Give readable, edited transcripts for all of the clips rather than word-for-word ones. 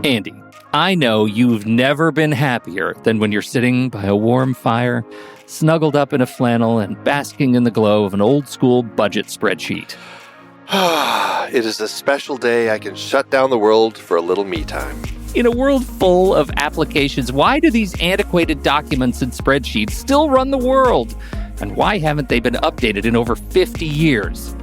Andy, I know you've never been happier than when you're sitting by a warm fire, snuggled up in a flannel and basking in the glow of an old-school budget spreadsheet. It is a special day I can shut down the world for a little me time. In a world full of applications, why do these antiquated documents and spreadsheets still run the world? And why haven't they been updated in over 50 years?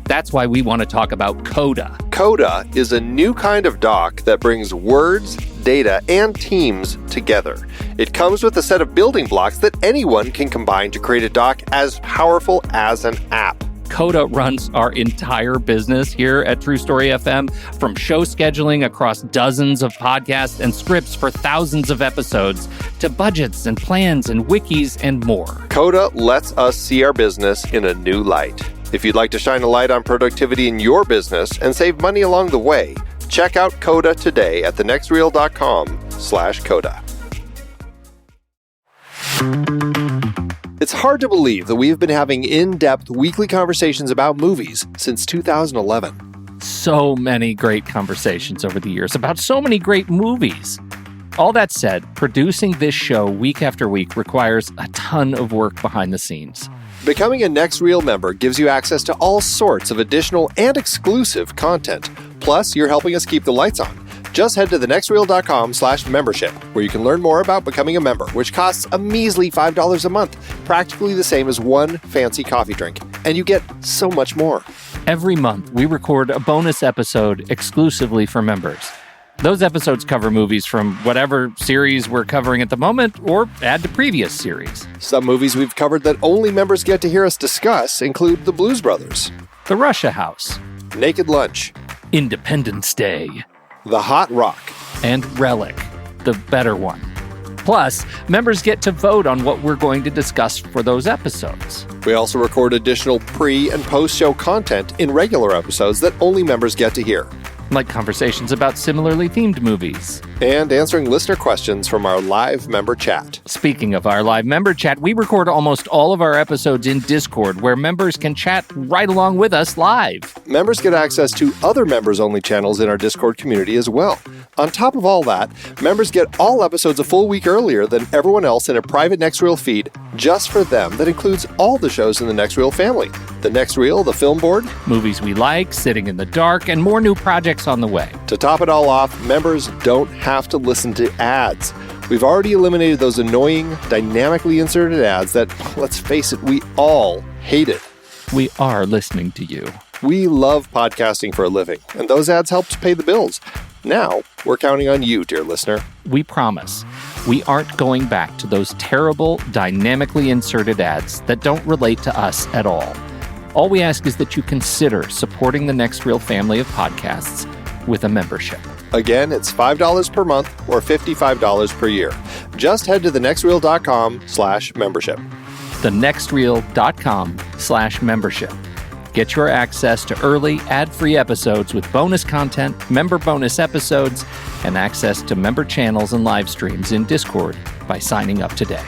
That's why we want to talk about Coda. Coda is a new kind of doc that brings words, data, and teams together. It comes with a set of building blocks that anyone can combine to create a doc as powerful as an app. Coda runs our entire business here at True Story FM, from show scheduling across dozens of podcasts and scripts for thousands of episodes, to budgets and plans and wikis and more. Coda lets us see our business in a new light. If you'd like to shine a light on productivity in your business and save money along the way, check out Coda today at thenextreel.com/Coda. It's hard to believe that we've been having in-depth weekly conversations about movies since 2011. So many great conversations over the years about so many great movies. All that said, producing this show week after week requires a ton of work behind the scenes. Becoming a Next Reel member gives you access to all sorts of additional and exclusive content. Plus, you're helping us keep the lights on. Just head to thenextreel.com/membership, where you can learn more about becoming a member, which costs a measly $5 a month, practically the same as one fancy coffee drink. And you get so much more. Every month, we record a bonus episode exclusively for members. Those episodes cover movies from whatever series we're covering at the moment, or add to previous series. Some movies we've covered that only members get to hear us discuss include The Blues Brothers, The Russia House, Naked Lunch, Independence Day, The Hot Rock, and Relic, the better one. Plus, members get to vote on what we're going to discuss for those episodes. We also record additional pre- and post-show content in regular episodes that only members get to hear, like conversations about similarly themed movies. And answering listener questions from our live member chat. Speaking of our live member chat, we record almost all of our episodes in Discord, where members can chat right along with us live. Members get access to other members-only channels in our Discord community as well. On top of all that, members get all episodes a full week earlier than everyone else in a private Next Reel feed just for them that includes all the shows in the Next Reel family. The Next Reel, the Film Board, movies we like, Sitting in the Dark, and more new projects on the way. To top it all off, members don't have to listen to ads. We've already eliminated those annoying, dynamically inserted ads that, let's face it, we all hated. We are listening to you. We love podcasting for a living, and those ads help to pay the bills. Now, we're counting on you, dear listener. We promise we aren't going back to those terrible, dynamically inserted ads that don't relate to us at all. All we ask is that you consider supporting the Next Reel family of podcasts with a membership. Again, it's $5 per month or $55 per year. Just head to thenextreel.com/membership. thenextreel.com/membership. Get your access to early, ad-free episodes with bonus content, member bonus episodes, and access to member channels and live streams in Discord by signing up today.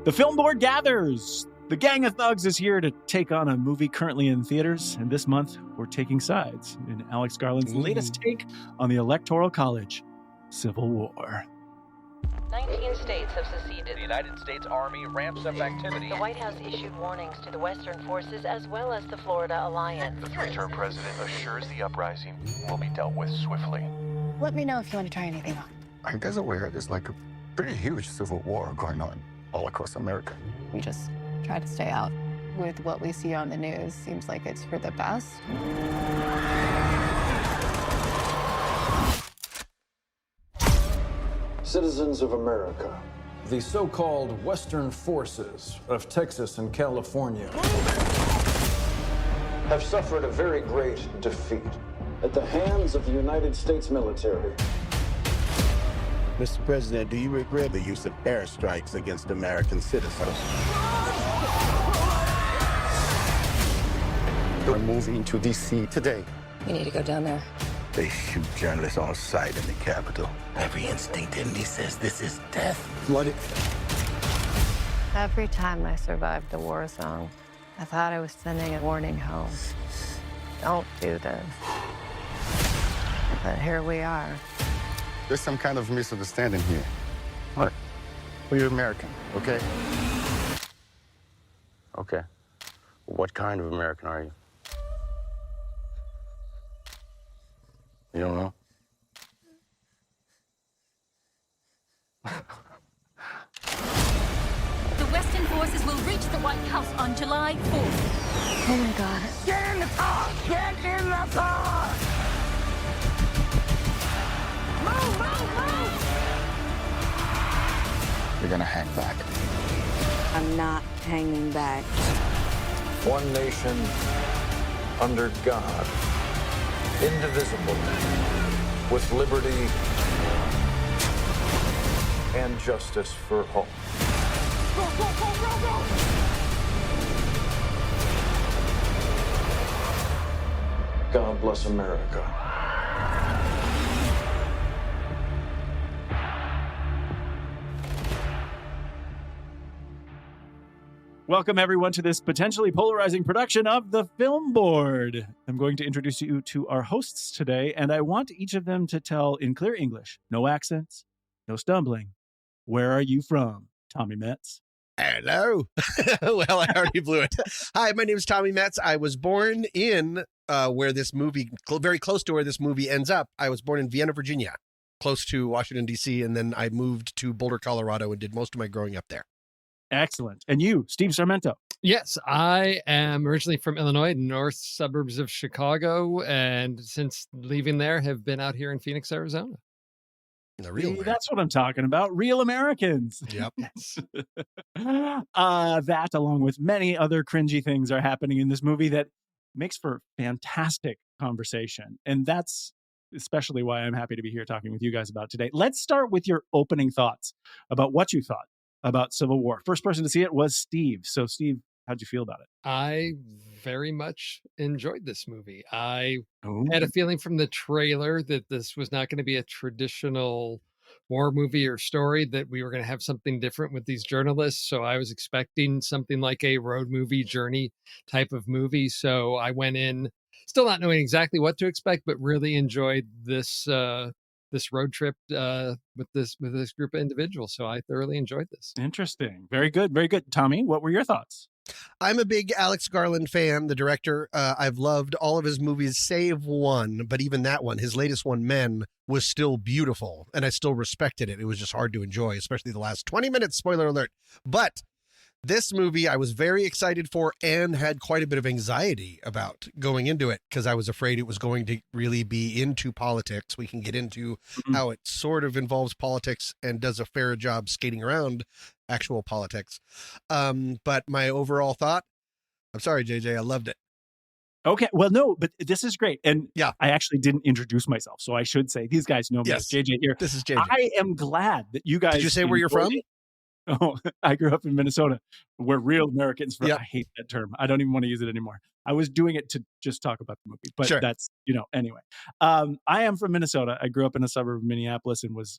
The Film Board gathers! The Gang of Thugs is here to take on a movie currently in theaters, and this month we're taking sides in Alex Garland's latest take on the Electoral College, Civil War. 19 states have seceded. The United States Army ramps up activity. The White House issued warnings to the Western forces as well as the Florida Alliance. The three-term president assures the uprising will be dealt with swiftly. Let me know if you want to try anything on. Are you guys aware there's like a pretty huge civil war going on all across America? We just try to stay out. With what we see on the news, seems like it's for the best. Citizens of America. The so-called Western forces of Texas and California have suffered a very great defeat at the hands of the United States military. Mr. President, do you regret the use of airstrikes against American citizens? moving to D.C. today. We need to go down there. They shoot journalists on sight in the Capitol. Every instinct in me says this is death. What Every time I survived a war zone, I thought I was sending a warning home. Don't do this. But here we are. There's some kind of misunderstanding here. What? Well, you're American, okay? Okay. What kind of American are you? You don't know? The Western forces will reach the White House on July 4th. Oh my God. Get in the car! Get in the car! Move, move, move! You're gonna hang back. I'm not hanging back. One nation under God, indivisible, with liberty and justice for all. Go, go, go, go, go! God bless America. Welcome, everyone, to this potentially polarizing production of The Film Board. I'm going to introduce you to our hosts today, and I want each of them to tell in clear English, no accents, no stumbling, where are you from, Tommy Metz? Hello. Well, I already blew it. Hi, my name is Tommy Metz. I was born in where this movie, very close to where this movie ends up. I was born in Vienna, Virginia, close to Washington, D.C., and then I moved to Boulder, Colorado, and did most of my growing up there. Excellent. And you, Steve Sarmento? Yes, I am originally from Illinois, north suburbs of Chicago, and since leaving there, have been out here in Phoenix, Arizona. That's what I'm talking about. Real Americans. Yep. That, along with many other cringy things, are happening in this movie that makes for fantastic conversation. And that's especially why I'm happy to be here talking with you guys about today. Let's start with your opening thoughts about what you thought about Civil War. First person to see it was Steve. So, Steve, how'd you feel about it? I very much enjoyed this movie. I had a feeling from the trailer that this was not going to be a traditional war movie or story, that we were going to have something different with these journalists. So I was expecting something like a road movie journey type of movie. So I went in still not knowing exactly what to expect, but really enjoyed this this road trip with this group of individuals. So I thoroughly enjoyed this. Interesting. Very good. Very good. Tommy, what were your thoughts? I'm a big Alex Garland fan, the director. I've loved all of his movies, save one, but even that one, his latest one, Men, was still beautiful, and I still respected it. It was just hard to enjoy, especially the last 20 minutes, spoiler alert. But this movie I was very excited for and had quite a bit of anxiety about going into it because I was afraid it was going to really be into politics. We can get into how it sort of involves politics and does a fair job skating around actual politics. But my overall thought, I'm sorry, JayJay, I loved it. Okay. Well, no, but this is great. And yeah, I actually didn't introduce myself. So I should say, these guys know me as JayJay here. This is JayJay. I am glad that you guys. Did you say where you're from? Oh, I grew up in Minnesota. We're real Americans. I hate that term. I don't even want to use it anymore. I was doing it to just talk about the movie, but that's, anyway. I am from Minnesota. I grew up in a suburb of Minneapolis and was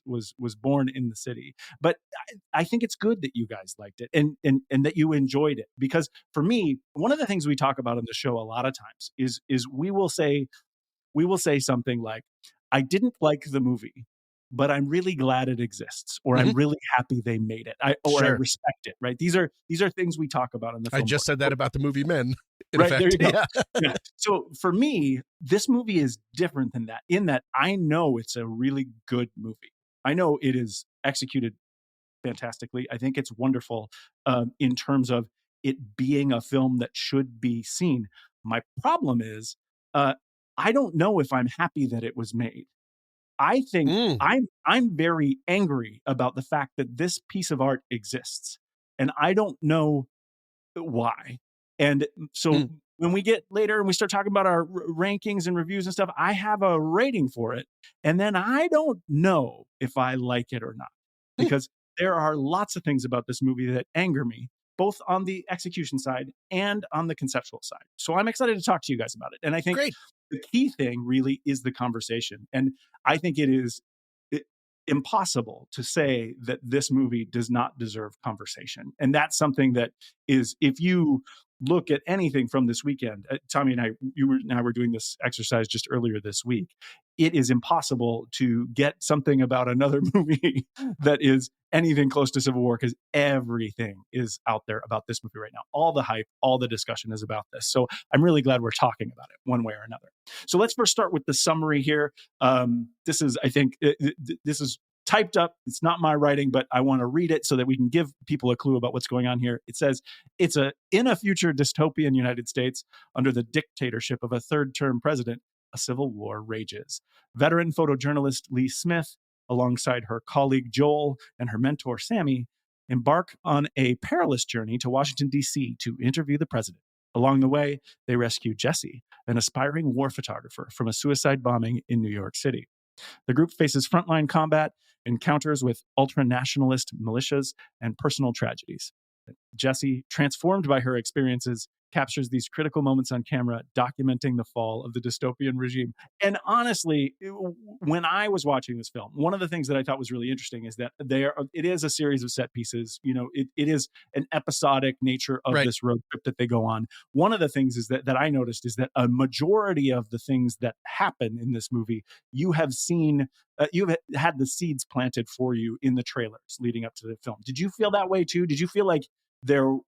born in the city. But I think it's good that you guys liked it and that you enjoyed it, because for me, one of the things we talk about on the show a lot of times is we will say something like, I didn't like the movie, but I'm really glad it exists, or I'm really happy they made it, I respect it. Right? These are things we talk about in the film. I just said that about the movie Men. Right, there you go. Yeah. So for me, this movie is different than that, in that I know it's a really good movie. I know it is executed fantastically. I think it's wonderful in terms of it being a film that should be seen. My problem is I don't know if I'm happy that it was made. I think I'm very angry about the fact that this piece of art exists, and I don't know why. And so when we get later and we start talking about our rankings and reviews and stuff, I have a rating for it, and then I don't know if I like it or not, because there are lots of things about this movie that anger me, both on the execution side and on the conceptual side. So I'm excited to talk to you guys about it. And I think Great. the key thing really is the conversation. And I think it is impossible to say that this movie does not deserve conversation. And that's something that is, if you look at anything from this weekend, Tommy and I were doing this exercise just earlier this week. It is impossible to get something about another movie that is anything close to Civil War, because everything is out there about this movie right now. All the hype, all the discussion is about this. So I'm really glad we're talking about it one way or another. So let's first start with the summary here. This is, I think, this is typed up. It's not my writing, but I want to read it so that we can give people a clue about what's going on here. It says, in a future dystopian United States under the dictatorship of a third-term president, a civil war rages. Veteran photojournalist Lee Smith, alongside her colleague Joel and her mentor Sammy, embark on a perilous journey to Washington, D.C. to interview the president. Along the way, they rescue Jesse, an aspiring war photographer, from a suicide bombing in New York City. The group faces frontline combat, encounters with ultra-nationalist militias, and personal tragedies. Jesse, transformed by her experiences, captures these critical moments on camera, documenting the fall of the dystopian regime. And honestly, when I was watching this film, one of the things that I thought was really interesting is that it is a series of set pieces. It is an episodic nature of this road trip that they go on. One of the things is that I noticed is that a majority of the things that happen in this movie, you have seen, you've had the seeds planted for you in the trailers leading up to the film. Did you feel that way too? Did you feel like there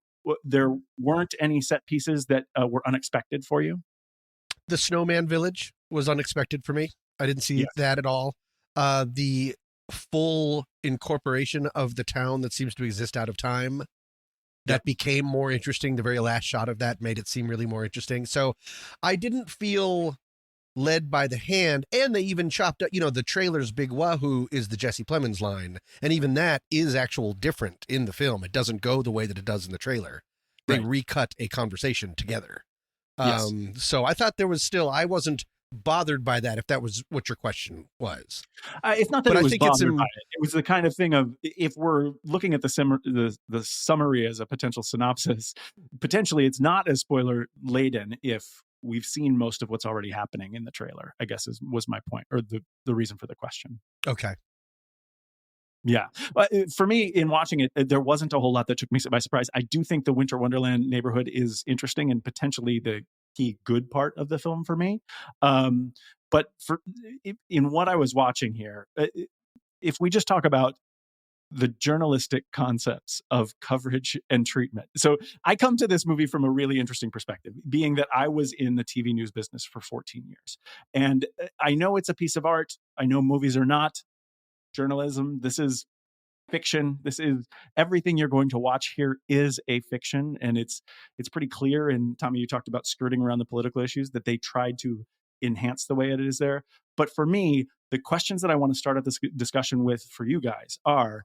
weren't any set pieces that were unexpected for you? The Snowman Village was unexpected for me. I didn't see that at all. The full incorporation of the town that seems to exist out of time, that became more interesting. The very last shot of that made it seem really more interesting. So I didn't feel led by the hand, and they even chopped up, the trailer's big wahoo is the Jesse Plemons line. And even that is actual different in the film. It doesn't go the way that it does in the trailer. They recut a conversation together. So I thought I wasn't bothered by that, if that was what your question was. It's not that I was bothered by it. It was the kind of thing of, if we're looking at the summary as a potential synopsis, potentially it's not as spoiler laden if we've seen most of what's already happening in the trailer, I guess was my point, or the reason for the question. Okay. Yeah. For me, in watching it, there wasn't a whole lot that took me by surprise. I do think the Winter Wonderland neighborhood is interesting and potentially the key good part of the film for me. But in what I was watching here, if we just talk about the journalistic concepts of coverage and treatment. So I come to this movie from a really interesting perspective, being that I was in the TV news business for 14 years. And I know it's a piece of art. I know movies are not journalism. This is fiction. This is everything you're going to watch here is a fiction. And it's pretty clear. And Tommy, you talked about skirting around the political issues, that they tried to enhance the way it is there. But for me, the questions that I want to start at this discussion with for you guys are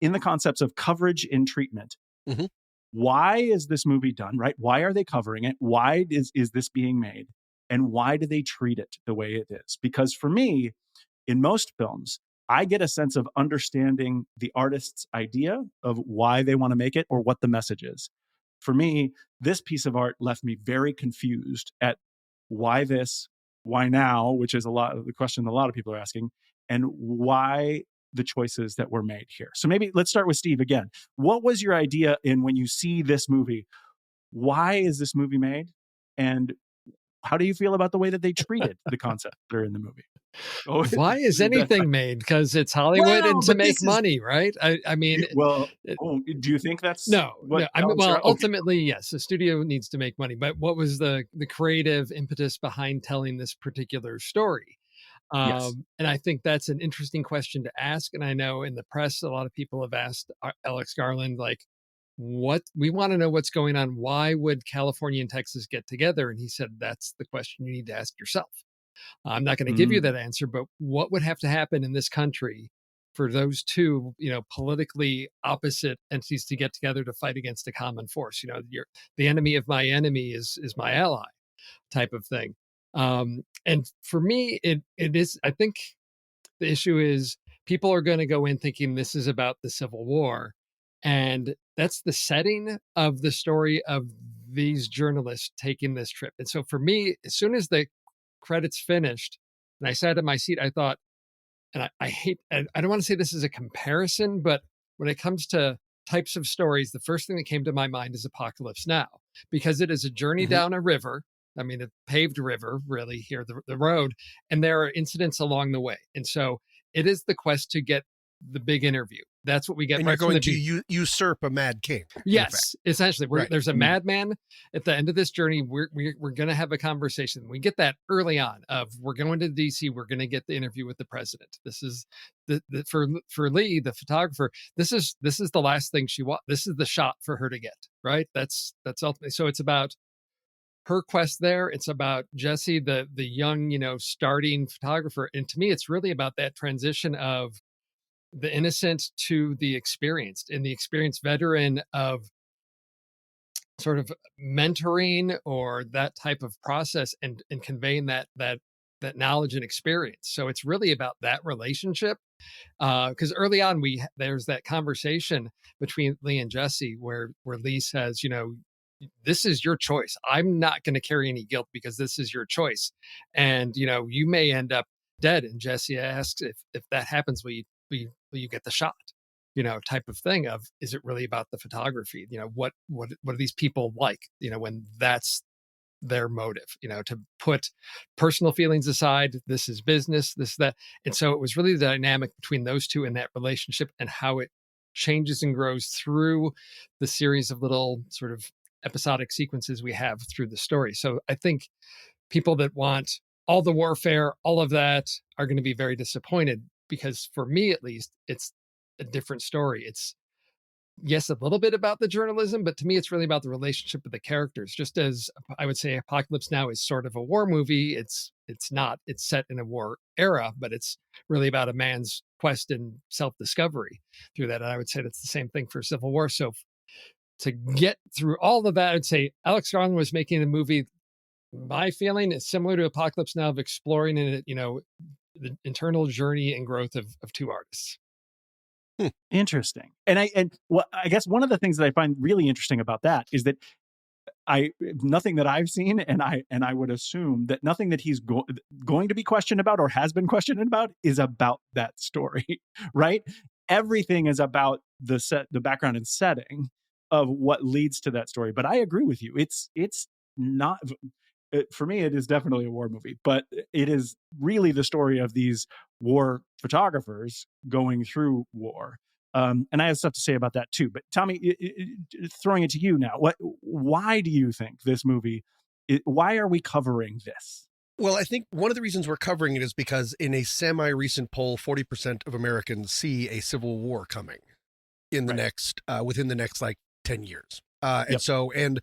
in the concepts of coverage and treatment. Mm-hmm. Why is this movie done, right? Why are they covering it? Why is this being made? And why do they treat it the way it is? Because for me, in most films, I get a sense of understanding the artist's idea of why they want to make it or what the message is. For me, this piece of art left me very confused at why this, why now, which is a lot of the question a lot of people are asking, and why the choices that were made here. So maybe let's start with Steve again. What was your idea in when you see this movie? Why is this movie made? And how do you feel about the way that they treated the concepts that are in the movie? Why is anything made? Because it's Hollywood and to make money, right? I mean, do you think that's no? Ultimately, yes, the studio needs to make money. But what was the creative impetus behind telling this particular story? Yes. And I think that's an interesting question to ask. And I know in the press, a lot of people have asked Alex Garland, like, we want to know what's going on. Why would California and Texas get together? And he said, that's the question you need to ask yourself. I'm not going to give you that answer, but what would have to happen in this country for those two, politically opposite entities to get together to fight against a common force? The enemy of my enemy is my ally, type of thing. And for me, it is, I think the issue is people are going to go in thinking this is about the Civil War. And that's the setting of the story of these journalists taking this trip. And so for me, as soon as the credits finished and I sat in my seat, I thought, and I don't want to say this is a comparison, but when it comes to types of stories, the first thing that came to my mind is Apocalypse Now, because it is a journey down a river. I mean, a paved river, really, here, the road, and there are incidents along the way. And so it is the quest to get the big interview. That's what we get. And right you're going from the to usurp a mad king. Yes, essentially. Right. There's a madman at the end of this journey. We're going to have a conversation. We get that early on of we're going to DC. We're going to get the interview with the president. This is for Lee, the photographer. This is the last thing she wants. This is the shot for her to get. Right. That's ultimately. So it's about her quest there. It's about Jesse, the young, starting photographer. And to me, it's really about that transition of the innocent to the experienced, and the experienced veteran of sort of mentoring or that type of process and conveying that knowledge and experience. So it's really about that relationship. Because early on, there's that conversation between Lee and Jesse where Lee says, this is your choice. I'm not going to carry any guilt because this is your choice. And, you may end up dead. And Jesse asks if that happens, will you get the shot, type of thing of, is it really about the photography? What are these people like, when that's their motive, to put personal feelings aside, this is business, that. And so it was really the dynamic between those two in that relationship and how it changes and grows through the series of little sort of episodic sequences we have through the story. So I think people that want all the warfare, all of that, are going to be very disappointed, because for me, at least, it's a different story. It's, yes, a little bit about the journalism, but to me, it's really about the relationship of the characters. Just as I would say Apocalypse Now is sort of a war movie, it's not. It's set in a war era, but it's really about a man's quest and self-discovery through that. And I would say that's the same thing for Civil War. So to get through all of that, I'd say Alex Garland was making a movie. My feeling is similar to Apocalypse Now, of exploring it, the internal journey and growth of two artists. Interesting. And I guess one of the things that I find really interesting about that is that nothing that I've seen, and I would assume that nothing that he's going to be questioned about or has been questioned about is about that story, right? Everything is about the background and setting of what leads to that story. But I agree with you. It's not. For me, it is definitely a war movie, but it is really the story of these war photographers going through war. And I have stuff to say about that too. But Tommy, throwing it to you now, why do you think this movie, why are we covering this? Well, I think one of the reasons we're covering it is because in a semi-recent poll, 40% of Americans see a civil war coming in the next, within the next 10 years. And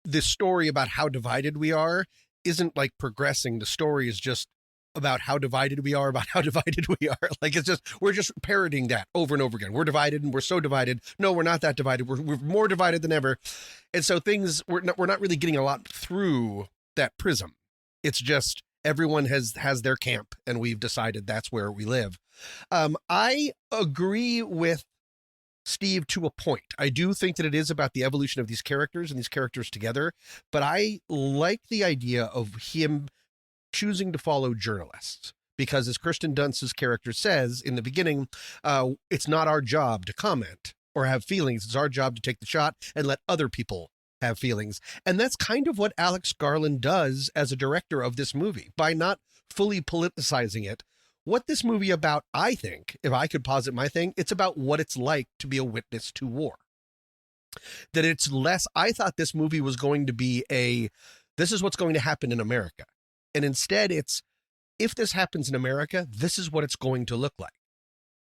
this story about how divided we are isn't progressing. The story is just about how divided we are, it's just, we're just parroting that over and over again. We're divided and we're so divided. No, we're not that divided. We're more divided than ever. And so we're not really getting a lot through that prism. It's just everyone has their camp and we've decided that's where we live. I agree with Steve to a point. I do think that it is about the evolution of these characters and these characters together, but I like the idea of him choosing to follow journalists because, as Kirsten Dunst's character says in the beginning, it's not our job to comment or have feelings. It's our job to take the shot and let other people have feelings. And that's kind of what Alex Garland does as a director of this movie by not fully politicizing it. What this movie about, I think, if I could posit my thing, it's about what it's like to be a witness to war. That it's less, I thought this movie was going to be this is what's going to happen in America. And instead it's, if this happens in America, this is what it's going to look like.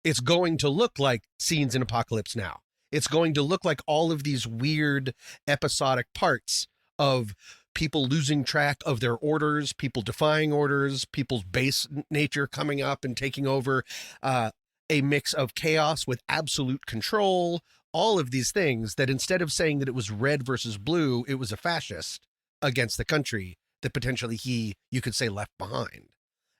It's going to look like scenes in Apocalypse Now. It's going to look like all of these weird episodic parts of people losing track of their orders, people defying orders, people's base nature coming up and taking over, a mix of chaos with absolute control, all of these things that instead of saying that it was red versus blue, it was a fascist against the country that potentially you could say, left behind.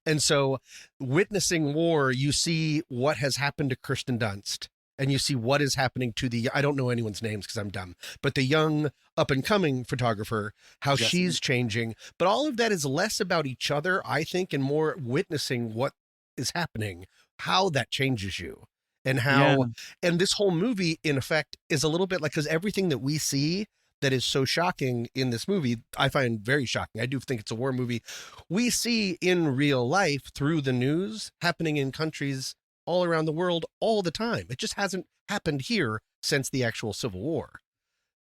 And so witnessing war, you see what has happened to Kirsten Dunst and you see what is happening to I don't know anyone's names because I'm dumb, but the young up and coming photographer, how she's changing. But all of that is less about each other, I think, and more witnessing what is happening, how that changes you, and how, and this whole movie in effect is a little bit like, because everything that we see that is so shocking in this movie, I find very shocking. I do think it's a war movie. We see in real life through the news happening in countries all around the world all the time. It just hasn't happened here since the actual Civil War.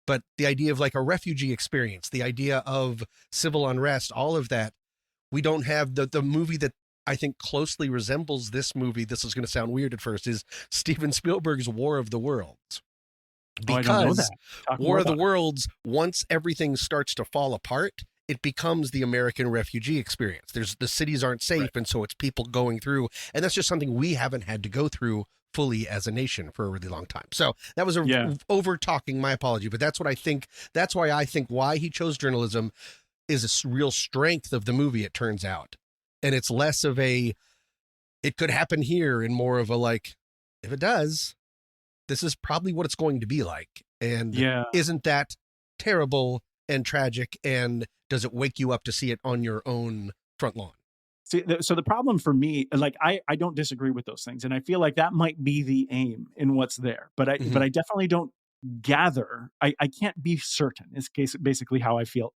But the idea of like a refugee experience, the idea of civil unrest, all of that, we don't have the movie that I think closely resembles this movie. This is going to sound weird at first, is Steven Spielberg's War of the Worlds. Because I don't know that. War of the Worlds, once everything starts to fall apart, it becomes the American refugee experience. The cities aren't safe, and so it's people going through, and that's just something we haven't had to go through fully as a nation for a really long time. So that was over talking, my apology, but that's what I think. That's why I think why he chose journalism is a real strength of the movie, it turns out. And it's less of it could happen here, and more of a like, if it does, this is probably what it's going to be like. And isn't that terrible and tragic? And does it wake you up to see it on your own front lawn? See, so the problem for me, like, I don't disagree with those things. And I feel like that might be the aim in what's there. But I definitely don't gather. I can't be certain is basically how I feel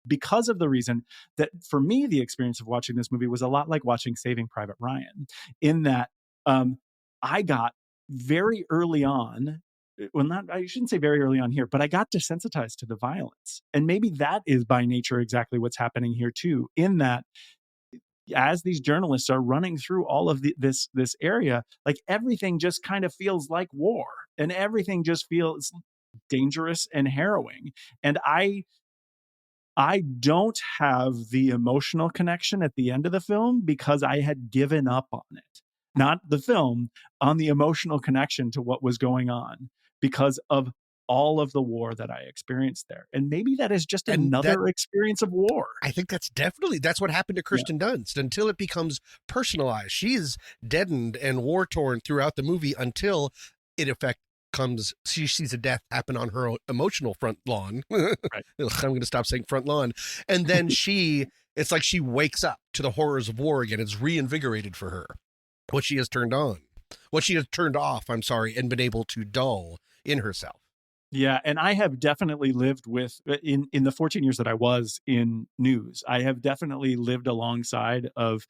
because of the reason that for me, the experience of watching this movie was a lot like watching Saving Private Ryan, in that I got very early on, I shouldn't say very early on here, but I got desensitized to the violence. And maybe that is by nature exactly what's happening here too, in that as these journalists are running through all of this area, like everything just kind of feels like war, and everything just feels dangerous and harrowing. And I don't have the emotional connection at the end of the film because I had given up on it. Not the film, on the emotional connection to what was going on because of all of the war that I experienced there. And maybe that is just another experience of war. I think that's what happened to Kirsten Dunst until it becomes personalized. She's deadened and war-torn throughout the movie until it she sees a death happen on her emotional front lawn. Right. I'm going to stop saying front lawn. And then it's like she wakes up to the horrors of war again. It's reinvigorated for her. What she has turned off, and been able to dull in herself. Yeah, and I have definitely lived with, in the 14 years that I was in news, I have definitely lived alongside of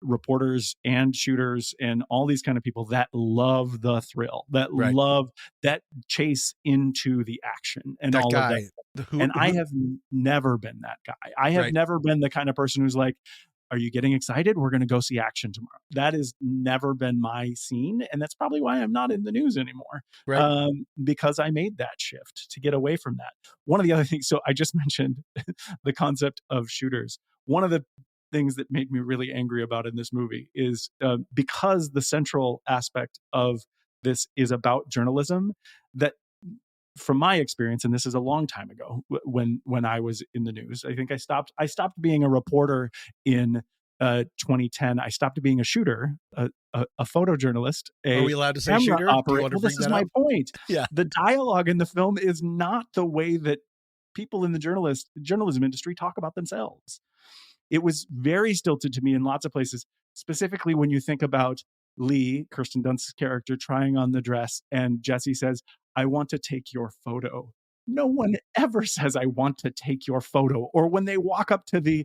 reporters and shooters and all these kind of people that love the thrill, that love that chase into the action and all of that. And I have never been that guy. I have never been the kind of person who's like, are you getting excited? We're going to go see action tomorrow. That has never been my scene. And that's probably why I'm not in the news anymore. Because I made that shift to get away from that. One of the other things, so I just mentioned the concept of shooters. One of the things that made me really angry about in this movie is because the central aspect of this is about journalism, that from my experience, and this is a long time ago when I was in the news, I think I stopped being a reporter in 2010. I stopped being a shooter, a photojournalist. Are we allowed to say shooter? Well, this is my point. Yeah. The dialogue in the film is not the way that people in the journalism industry talk about themselves. It was very stilted to me in lots of places, specifically when you think about Lee, Kirsten Dunst's character, trying on the dress, and Jesse says, I want to take your photo. No one ever says, I want to take your photo. Or when they walk up to the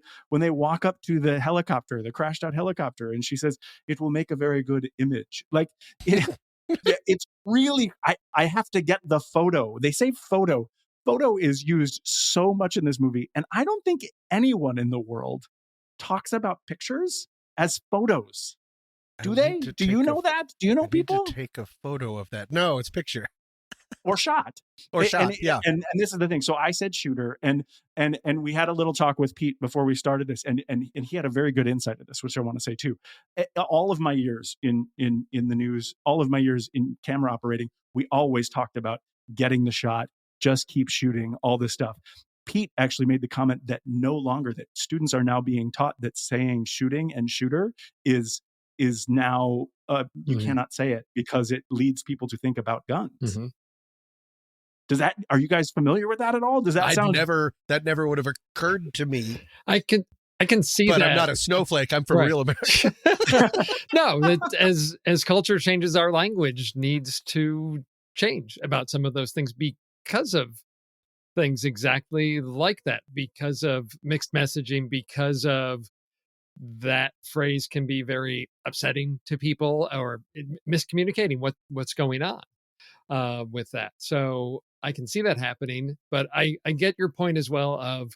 helicopter, the crashed out helicopter, and she says, it will make a very good image. Like, it's really, I have to get the photo. They say photo. Photo is used so much in this movie. And I don't think anyone in the world talks about pictures as photos. Do they? Do you know that? Do you know people? To take a photo of that. No, it's picture. Or shot. Yeah. And this is the thing. So I said shooter, and we had a little talk with Pete before we started this, and he had a very good insight of this, which I want to say too. All of my years in the news, all of my years in camera operating, we always talked about getting the shot, just keep shooting, all this stuff. Pete actually made the comment that no longer that students are now being taught that saying shooting and shooter is is now you Mhm. cannot say it because it leads people to think about guns. Mhm. Are you guys familiar with that at all? Does that sound that never would have occurred to me. I can see But that. I'm not a snowflake. I'm from Right. real America. No, that as culture changes, our language needs to change about some of those things because of things exactly like that, because of mixed messaging, because of that phrase can be very upsetting to people or miscommunicating what's going on with that. So I can see that happening, but I get your point as well of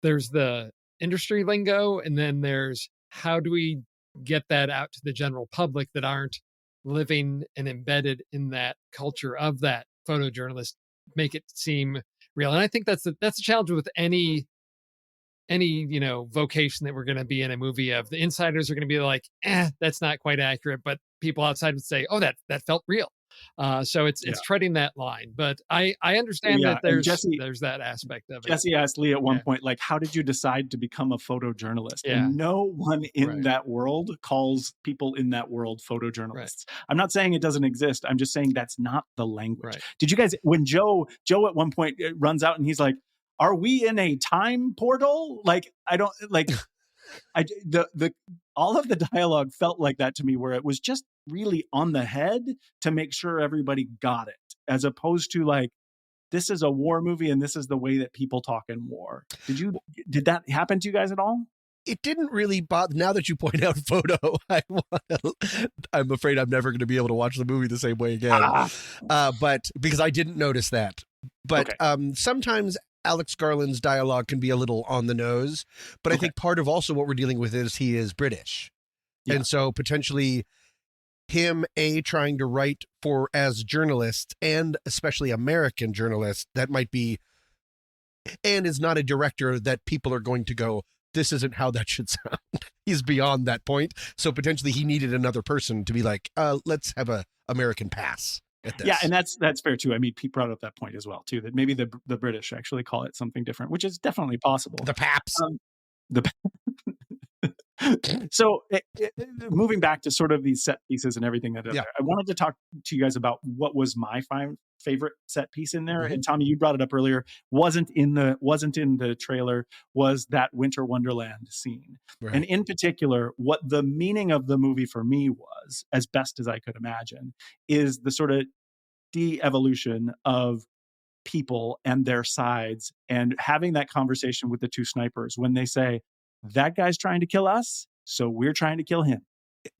there's the industry lingo, and then there's how do we get that out to the general public that aren't living and embedded in that culture of that photojournalist, make it seem real. And I think that's the challenge with any vocation that we're going to be in a movie of. The insiders are going to be like, that's not quite accurate, but people outside would say, oh, that felt real. So it's treading that line, but I understand that there's that aspect of it. Jesse asked Lee at one point, like, how did you decide to become a photojournalist? Yeah. And no one in that world calls people in that world photojournalists. I'm not saying it doesn't exist. I'm just saying that's not the language. Did you guys, when Joe at one point runs out and he's like, are we in a time portal? Like, I don't like, all of the dialogue felt like that to me, where it was just really on the head to make sure everybody got it, as opposed to like, this is a war movie and this is the way that people talk in war. Did that happen to you guys at all? It didn't really bother. Now that you point out photo, I'm afraid I'm never going to be able to watch the movie the same way again. But because I didn't notice that. But sometimes Alex Garland's dialogue can be a little on the nose, but I think part of also what we're dealing with is he is British. Yeah. And so potentially him, trying to write for as journalists, and especially American journalists, that might be, and is not a director that people are going to go, this isn't how that should sound. He's beyond that point. So potentially he needed another person to be like, let's have a American pass. Yeah, and that's fair too. I mean, Pete brought up that point as well too, that maybe the British actually call it something different, which is definitely possible. The Paps. So moving back to sort of these set pieces and everything that I wanted to talk to you guys about what was my favorite set piece in there. And Tommy, you brought it up earlier. Wasn't in the trailer, was that Winter Wonderland scene. Right. And in particular, what the meaning of the movie for me was, as best as I could imagine, is the sort of de-evolution of people and their sides, and having that conversation with the two snipers when they say, that guy's trying to kill us, so we're trying to kill him.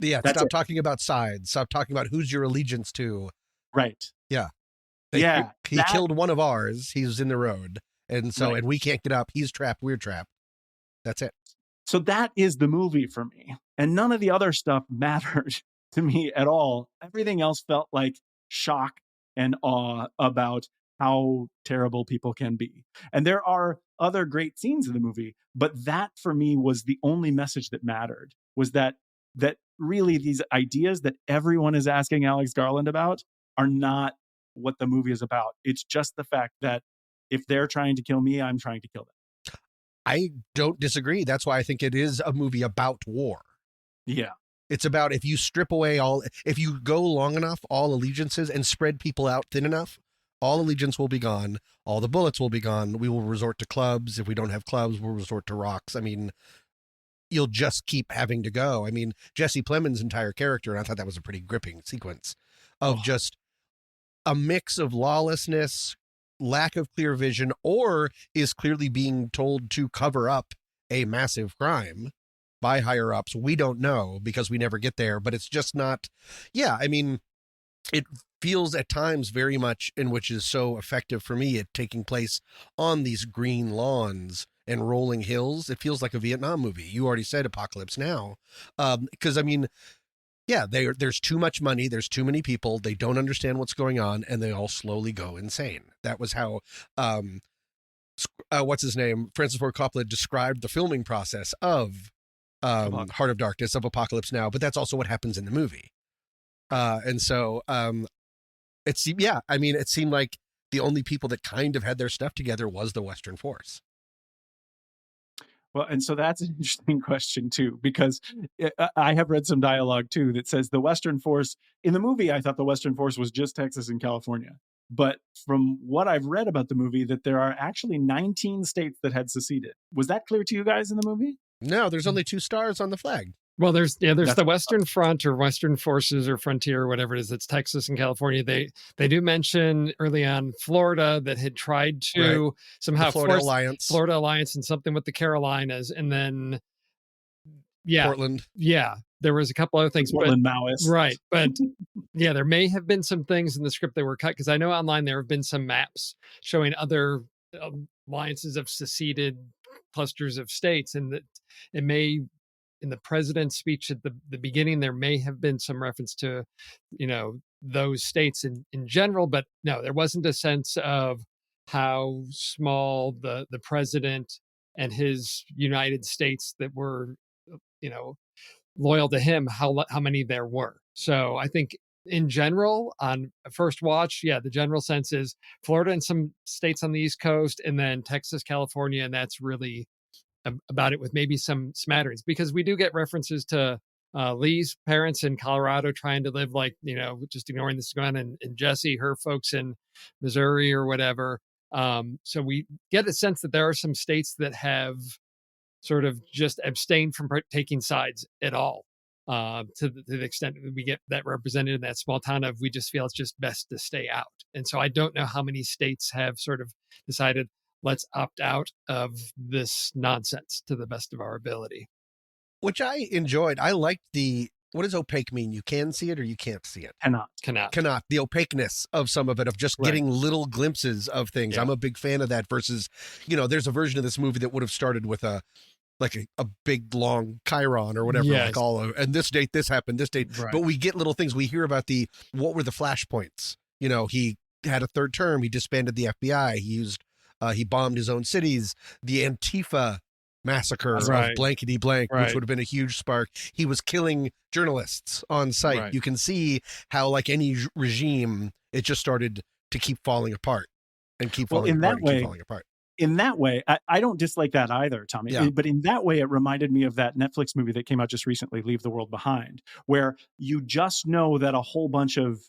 Yeah, stop talking about sides. Stop talking about who's your allegiance to. Right. Yeah. He killed one of ours. He's in the road. And so, and we can't get up. He's trapped. We're trapped. That's it. So that is the movie for me. And none of the other stuff mattered to me at all. Everything else felt like shock and awe about how terrible people can be. And there are other great scenes in the movie, but that for me was the only message that mattered, was that really these ideas that everyone is asking Alex Garland about are not what the movie is about. It's just the fact that if they're trying to kill me, I'm trying to kill them. I don't disagree. That's why I think it is a movie about war. Yeah. It's about, if you strip away if you go long enough, all allegiances, and spread people out thin enough, all allegiance will be gone. All the bullets will be gone. We will resort to clubs. If we don't have clubs, we'll resort to rocks. I mean, you'll just keep having to go. I mean, Jesse Plemons' entire character, and I thought that was a pretty gripping sequence of just a mix of lawlessness, lack of clear vision, or is clearly being told to cover up a massive crime by higher ups. We don't know because we never get there, but it's just not. Yeah, I mean, it feels at times very much, in which is so effective for me, it taking place on these green lawns and rolling hills. It feels like a Vietnam movie. You already said Apocalypse Now. Because I mean, yeah, there's too much money. There's too many people. They don't understand what's going on, and they all slowly go insane. That was how, what's his name? Francis Ford Coppola described the filming process of Heart of Darkness, of Apocalypse Now, but that's also what happens in the movie. And so, it seemed like the only people that kind of had their stuff together was the Western Force. Well, and so that's an interesting question too, because I have read some dialogue too that says the Western force in the movie. I thought the Western force was just Texas and California, but from what I've read about the movie, that there are actually 19 states that had seceded. Was that clear to you guys in the movie? No, there's only 2 stars on the flag. Well, there's the Western Front or Western Forces or Frontier or whatever it is. That's Texas and California. They do mention early on Florida that had tried to somehow Florida Alliance and something with the Carolinas, and then Portland. Yeah, there was a couple other things. Portland Maoists. Right, but yeah, there may have been some things in the script that were cut, because I know online there have been some maps showing other alliances of seceded clusters of states, and that it may. In the president's speech at the beginning, there may have been some reference to, those states in general, but no, there wasn't a sense of how small the president and his United States that were, loyal to him, how many there were. So I think in general, on a first watch, the general sense is Florida and some states on the East Coast, and then Texas, California, and that's really about it, with maybe some smatterings, because we do get references to Lee's parents in Colorado trying to live like, just ignoring this gun, and Jesse, her folks in Missouri or whatever. So we get a sense that there are some states that have sort of just abstained from taking sides at all, to the extent that we get that represented in that small town of, we just feel it's just best to stay out. And so I don't know how many states have sort of decided, let's opt out of this nonsense to the best of our ability. Which I enjoyed. I liked what does opaque mean? You can see it or you can't see it? Cannot. The opaqueness of some of it, of just getting little glimpses of things. Yeah. I'm a big fan of that versus, there's a version of this movie that would have started with a big long chyron or whatever, and this date, this happened, this date. Right. But we get little things. We hear about what were the flashpoints? He had a third term. He disbanded the FBI. He bombed his own cities. The Antifa massacre of blankety blank, which would have been a huge spark. He was killing journalists on site. Right. You can see how, like any regime, it just started to keep falling apart and keep falling apart. In that way, I don't dislike that either, Tommy. Yeah. But in that way, it reminded me of that Netflix movie that came out just recently, Leave the World Behind, where you just know that a whole bunch of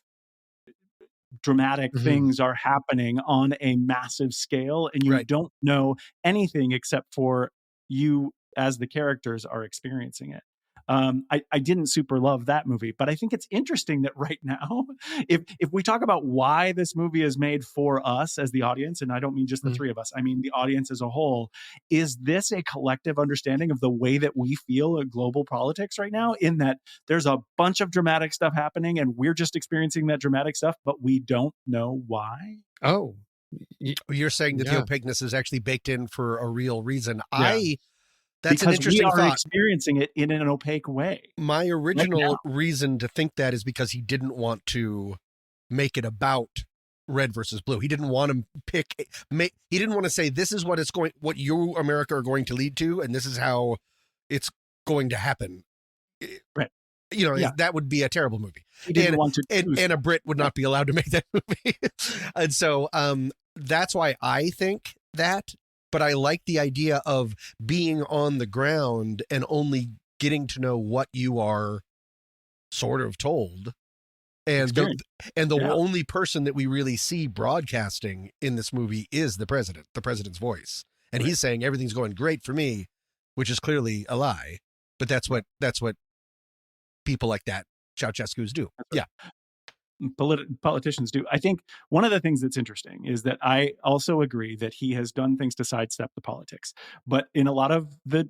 dramatic things are happening on a massive scale, and you don't know anything except for you as the characters are experiencing it. I didn't super love that movie, but I think it's interesting that right now, if we talk about why this movie is made for us as the audience, and I don't mean just the three of us, I mean the audience as a whole, is this a collective understanding of the way that we feel at global politics right now, in that there's a bunch of dramatic stuff happening and we're just experiencing that dramatic stuff, but we don't know why? Oh, you're saying that the opaqueness is actually baked in for a real reason. Yeah. That's because an interesting we are thought. Experiencing it in an opaque way. My original reason to think that is because he didn't want to make it about red versus blue. He didn't want to he didn't want to say, this is what you, America, are going to lead to, and this is how it's going to happen. Right. That would be a terrible movie. He didn't want to and a Brit would not be allowed to make that movie. And so that's why I think that. But I like the idea of being on the ground and only getting to know what you are sort of told. And the only person that we really see broadcasting in this movie is the president's voice. And he's saying everything's going great for me, which is clearly a lie. But that's what people like that, Ceausescu's, do. Yeah. Politicians do. I think one of the things that's interesting is that I also agree that he has done things to sidestep the politics. But in a lot of the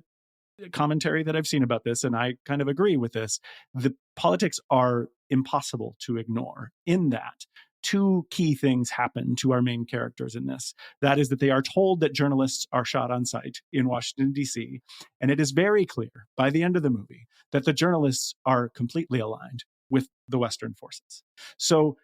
commentary that I've seen about this, and I kind of agree with this, the politics are impossible to ignore, in that two key things happen to our main characters in this. That is that they are told that journalists are shot on sight in Washington, D.C. And it is very clear by the end of the movie that the journalists are completely aligned with the Western forces. So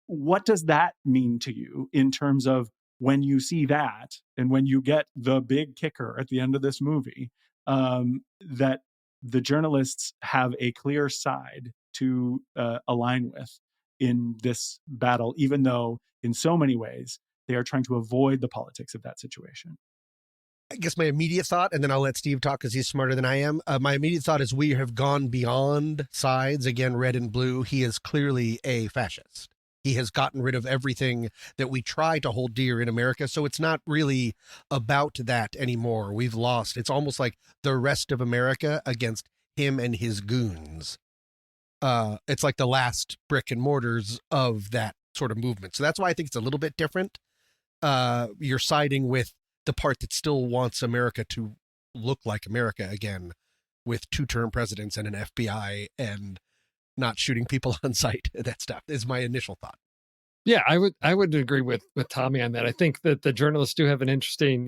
what does that mean to you in terms of when you see that, and when you get the big kicker at the end of this movie, that the journalists have a clear side to align with in this battle, even though in so many ways they are trying to avoid the politics of that situation? I guess my immediate thought, and then I'll let Steve talk because he's smarter than I am. My immediate thought is we have gone beyond sides, again, red and blue. He is clearly a fascist. He has gotten rid of everything that we try to hold dear in America. So it's not really about that anymore. We've lost. It's almost like the rest of America against him and his goons. It's like the last brick and mortars of that sort of movement. So that's why I think it's a little bit different. You're siding with the part that still wants America to look like America again, with 2-term presidents and an FBI and not shooting people on sight. That stuff is my initial thought. Yeah, I would agree with Tommy on that. I think that the journalists do have an interesting,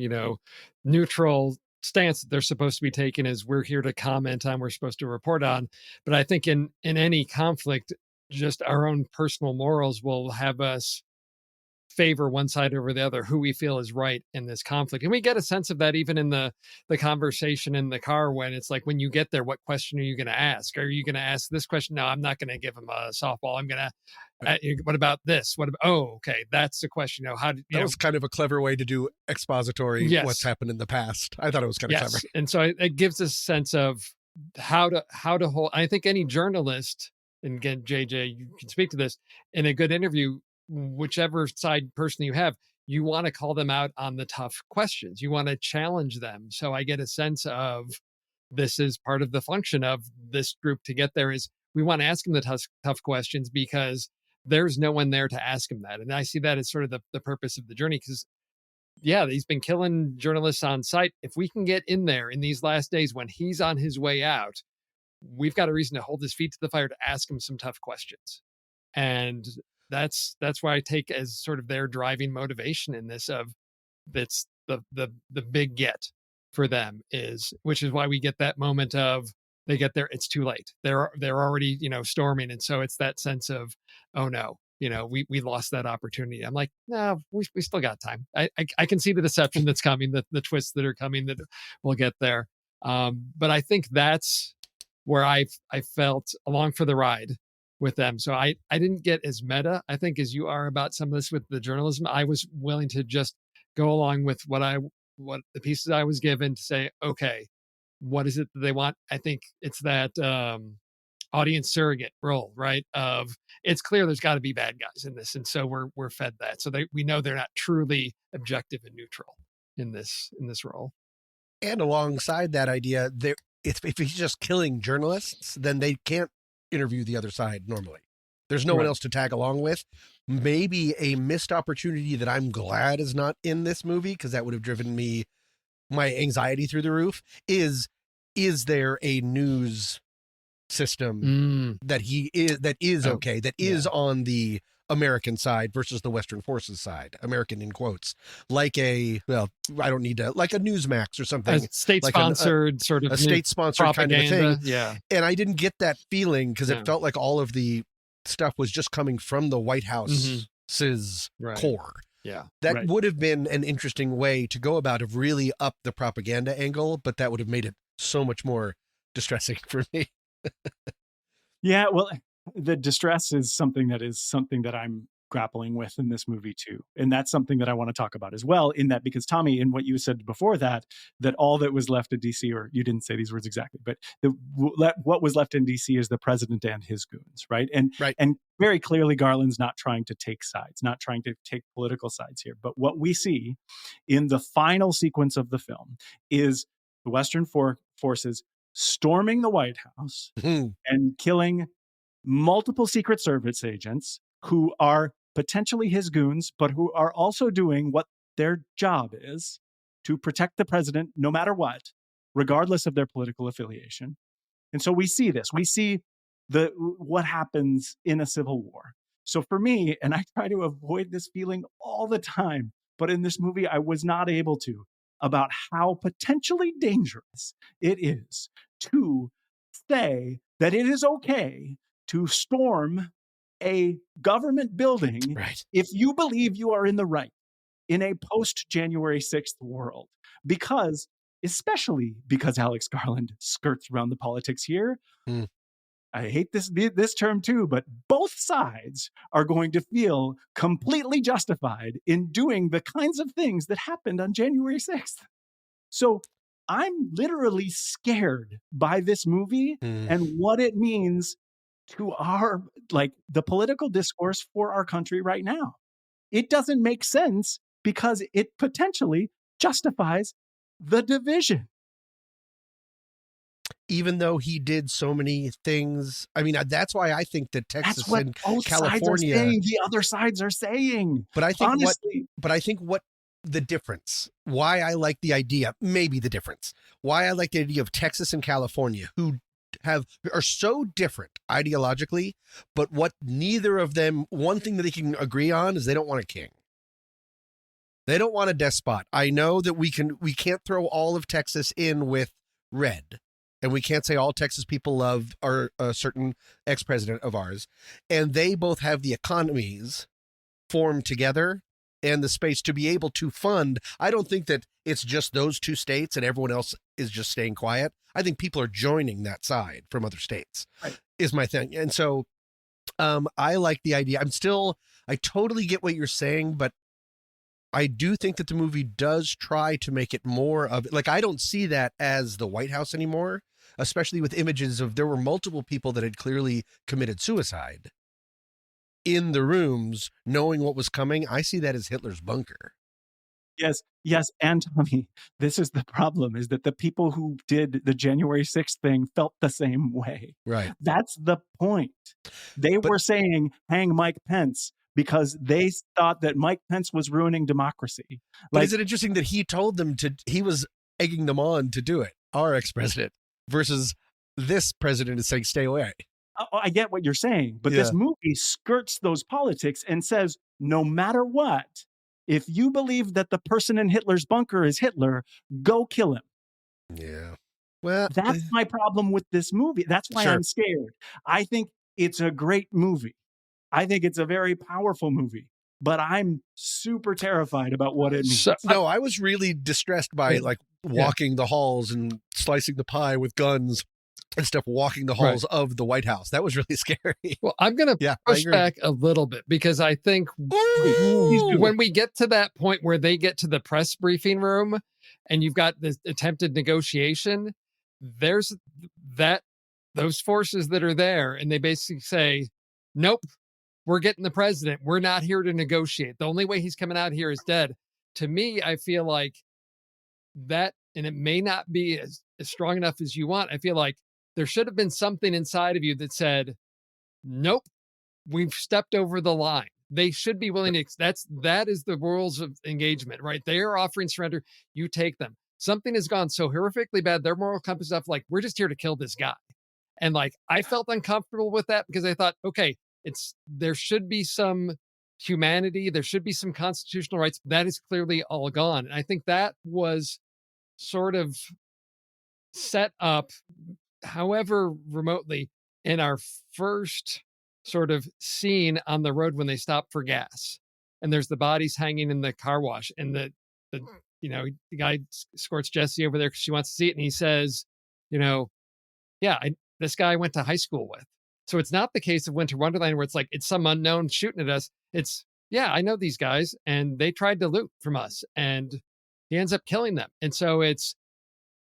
neutral stance that they're supposed to be taking, as we're here to comment on, we're supposed to report on. But I think in any conflict, just our own personal morals will have us favor one side over the other, who we feel is right in this conflict. And we get a sense of that even in the conversation in the car, when it's like, when you get there, what question are you going to ask? Are you going to ask this question? No, I'm not going to give him a softball. I'm going to, what about this? Okay, that's the question. That was kind of a clever way to do expository, what's happened in the past. I thought it was kind of clever. And so it gives us a sense of how to hold. I think any journalist, and again, JayJay, you can speak to this, in a good interview, whichever side person you have, you want to call them out on the tough questions. You want to challenge them. So I get a sense of, this is part of the function of this group to get there, is we want to ask them the tough questions, because there's no one there to ask him that. And I see that as sort of the purpose of the journey, because he's been killing journalists on sight. If we can get in there in these last days when he's on his way out, we've got a reason to hold his feet to the fire to ask him some tough questions. And that's why I take as sort of their driving motivation in this, of that's the big get for them, which is why we get that moment of they get there, it's too late. They're already, storming. And so it's that sense of, oh no, we lost that opportunity. I'm like, no, we still got time. I can see the deception that's coming, the twists that are coming, that we'll get there. But I think that's where I felt along for the ride with them. So I didn't get as meta, I think, as you are about some of this with the journalism. I was willing to just go along with what the pieces I was given, to say, okay, what is it that they want? I think it's that audience surrogate role, right? Of, it's clear there's got to be bad guys in this, and so we're fed that. So we know they're not truly objective and neutral in this role. And alongside that idea, if he's just killing journalists, then they can't interview the other side normally. There's no one else to tag along with. Maybe a missed opportunity that I'm glad is not in this movie, because that would have driven my anxiety through the roof, is there a news system that is okay, that is on the American side versus the Western forces side, American in quotes, like I don't need to, like a Newsmax or something, state-sponsored, like a state-sponsored kind of a thing. Yeah. And I didn't get that feeling, because it felt like all of the stuff was just coming from the White House's core. Yeah. That would have been an interesting way to go about, of really up the propaganda angle, but that would have made it so much more distressing for me. Yeah, well, the distress is something that I'm grappling with in this movie too. And that's something that I want to talk about as well, in that, because Tommy, in what you said before that all that was left in DC, or you didn't say these words exactly, but what was left in DC is the president and his goons, right? And very clearly Garland's not trying to take sides, not trying to take political sides here. But what we see in the final sequence of the film is the Western forces storming the White House and killing multiple Secret Service agents who are potentially his goons, but who are also doing what their job is, to protect the president no matter what, regardless of their political affiliation. And so we see this. We see what happens in a civil war. So for me, and I try to avoid this feeling all the time, but in this movie, I was not able to, about how potentially dangerous it is to say that it is okay to storm a government building if you believe you are in the right in a post-January 6th world. Especially because Alex Garland skirts around the politics here. I hate this term too, but both sides are going to feel completely justified in doing the kinds of things that happened on January 6th. So I'm literally scared by this movie and what it means to our, like, the political discourse for our country right now. It doesn't make sense because it potentially justifies the division. Even though he did so many things. I mean, that's why I think that Texas That's what and both California, sides are saying, the other sides are saying. But I think honestly, what the difference, why I like the idea, maybe the difference, why I like the idea of Texas and California, who are so different ideologically, but what neither of them, one thing that they can agree on is they don't want a king. They don't want a despot. I know that we can't throw all of Texas in with red. And we can't say all Texas people love a certain ex-president of ours. And they both have the economies formed together and the space to be able to fund. I don't think that it's just those two states and everyone else is just staying quiet. I think people are joining that side from other states, right, is my thing. And so I like the idea. I totally get what you're saying, but I do think that the movie does try to make it more of, like, I don't see that as the White House anymore, especially with images of, there were multiple people that had clearly committed suicide in the rooms, knowing what was coming. I see that as Hitler's bunker. Yes. And Tommy, this is the problem, is that the people who did the January 6th thing felt the same way. Right. That's the point. They were saying, hang Mike Pence, because they thought that Mike Pence was ruining democracy. But is it interesting that he told them he was egging them on to do it, our ex-president, versus this president is saying, stay away. I get what you're saying, but this movie skirts those politics and says, no matter what, if you believe that the person in Hitler's bunker is Hitler, go kill him. Yeah. Well, that's my problem with this movie. That's why I'm scared. I think it's a great movie. I think it's a very powerful movie, but I'm super terrified about what it means. No, I was really distressed by walking the halls and slicing the pie with guns and stuff, walking the halls of the White House. That was really scary. Well, I'm going to push back a little bit, because I think when we get to that point where they get to the press briefing room and you've got this attempted negotiation, there's those forces that are there, and they basically say, nope, we're getting the president. We're not here to negotiate. The only way he's coming out here is dead. To me, I feel like that, and it may not be as strong enough as you want. I feel like there should have been something inside of you that said, nope, we've stepped over the line. They should be willing to, that is the rules of engagement, right? They are offering surrender. You take them. Something has gone so horrifically bad. Their moral compass stuff, like, we're just here to kill this guy. And like, I felt uncomfortable with that, because I thought, okay, there should be some humanity. There should be some constitutional rights. That is clearly all gone. And I think that was sort of set up, however remotely, in our first sort of scene on the road when they stop for gas. And there's the bodies hanging in the car wash. And the guy escorts Jesse over there because she wants to see it. And he says, this guy I went to high school with. So it's not the case of Winter Wonderland where it's like, it's some unknown shooting at us. It's, I know these guys, and they tried to loot from us, and he ends up killing them. And so it's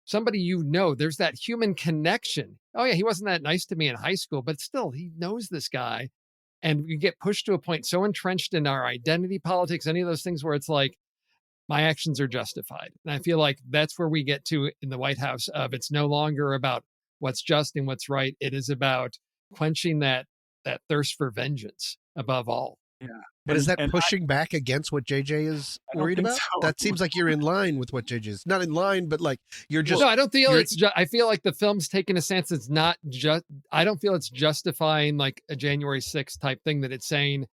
somebody, there's that human connection. Oh yeah, he wasn't that nice to me in high school, but still, he knows this guy. And we get pushed to a point so entrenched in our identity politics, any of those things where it's like, my actions are justified. And I feel like that's where we get to in the White House of, it's no longer about what's just and what's right. It is about quenching that thirst for vengeance above all. Yeah. But is that pushing back against what JayJay is worried about? So. That seems like you're in line with what JayJay is. Not in line, but like you're just... No, I don't feel I feel like the film's taking a stance that's not just... I don't feel it's justifying like a January 6th type thing, that it's saying,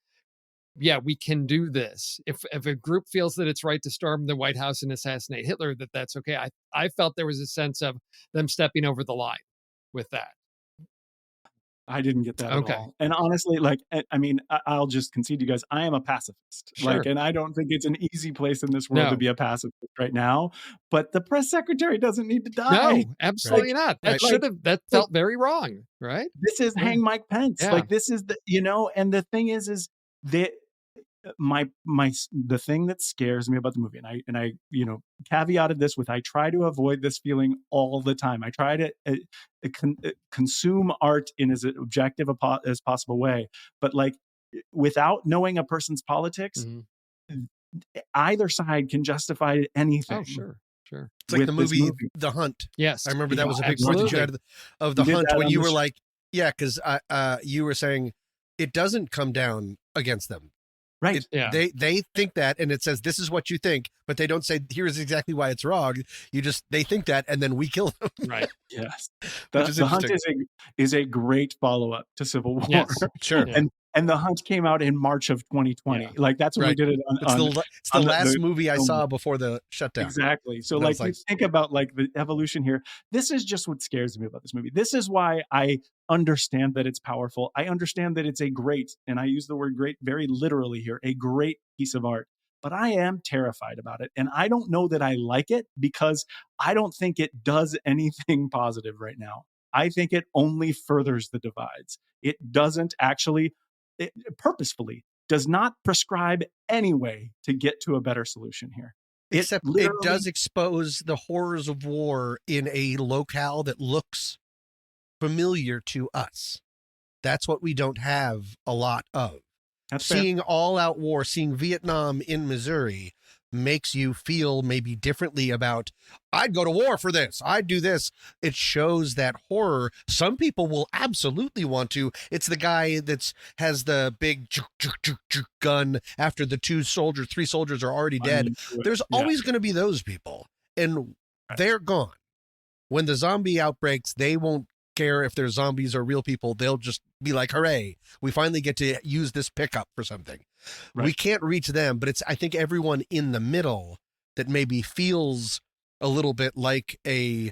yeah, we can do this. If a group feels that it's right to storm the White House and assassinate Hitler, that's okay. I felt there was a sense of them stepping over the line with that. I didn't get that at all. And honestly, I'll just concede to you guys, I am a pacifist. Sure. And I don't think it's an easy place in this world to be a pacifist right now. But the press secretary doesn't need to die. No, absolutely not. That felt very wrong, right? This is hang Mike Pence. Yeah. This is and the thing is that the thing that scares me about the movie, and I caveated this with, I try to avoid this feeling all the time. I try to consume art in as objective as possible way, but like without knowing a person's politics, either side can justify anything. Oh, sure. It's like the movie The Hunt. Yes, I remember that was a big point that you had of The Hunt when you were like, yeah, because you were saying it doesn't come down against them. Right. They think that, and it says this is what you think, but they don't say here's exactly why it's wrong. They think that, and then we kill them. Right. Yes. The Hunt is a great follow-up to Civil War. Yes, sure. And The Hunt came out in March of 2020. Yeah. Like that's when we did it on. It's the last movie I saw before the shutdown. Exactly. So like you think about like the evolution here. This is just what scares me about this movie. This is why I understand that it's powerful. I understand that it's a great, and I use the word great very literally here, a great piece of art. But I am terrified about it. And I don't know that I like it because I don't think it does anything positive right now. I think it only furthers the divides. It doesn't actually, it purposefully does not prescribe any way to get to a better solution here. Except it does expose the horrors of war in a locale that looks familiar to us. That's what we don't have a lot of. Seeing all-out war, seeing Vietnam in Missouri makes you feel maybe differently about, I'd go to war for this, I'd do this. It shows that horror. Some people will absolutely want to. It's the guy that has the big gun after the three soldiers are already dead. There's always going to be those people, and they're gone. When the zombie outbreaks, they won't care if they're zombies or real people. They'll just be like, hooray, we finally get to use this pickup for something. We can't reach them, but it's, I think, everyone in the middle that maybe feels a little bit like a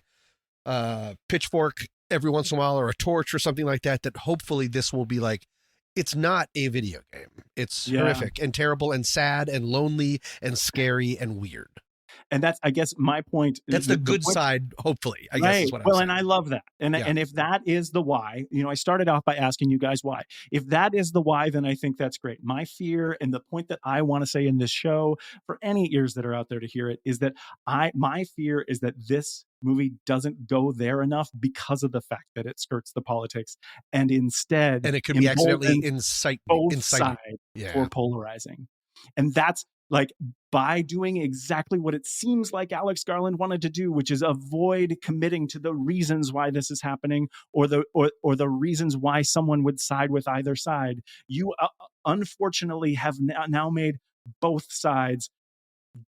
pitchfork every once in a while, or a torch or something like that, that hopefully this will be like, it's not a video game. It's horrific and terrible and sad and lonely and scary and weird. And that's, I guess, my point. That's the good side, hopefully, I guess is what I'm saying. And I love that. And if that is the why, I started off by asking you guys why. If that is the why, then I think that's great. My fear, and the point that I want to say in this show, for any ears that are out there to hear it, is that my fear is that this movie doesn't go there enough because of the fact that it skirts the politics, and instead, and it could be accidentally inciting both sides for polarizing. And that's like, by doing exactly what it seems like Alex Garland wanted to do, which is avoid committing to the reasons why this is happening, or the reasons why someone would side with either side. You unfortunately have now made both sides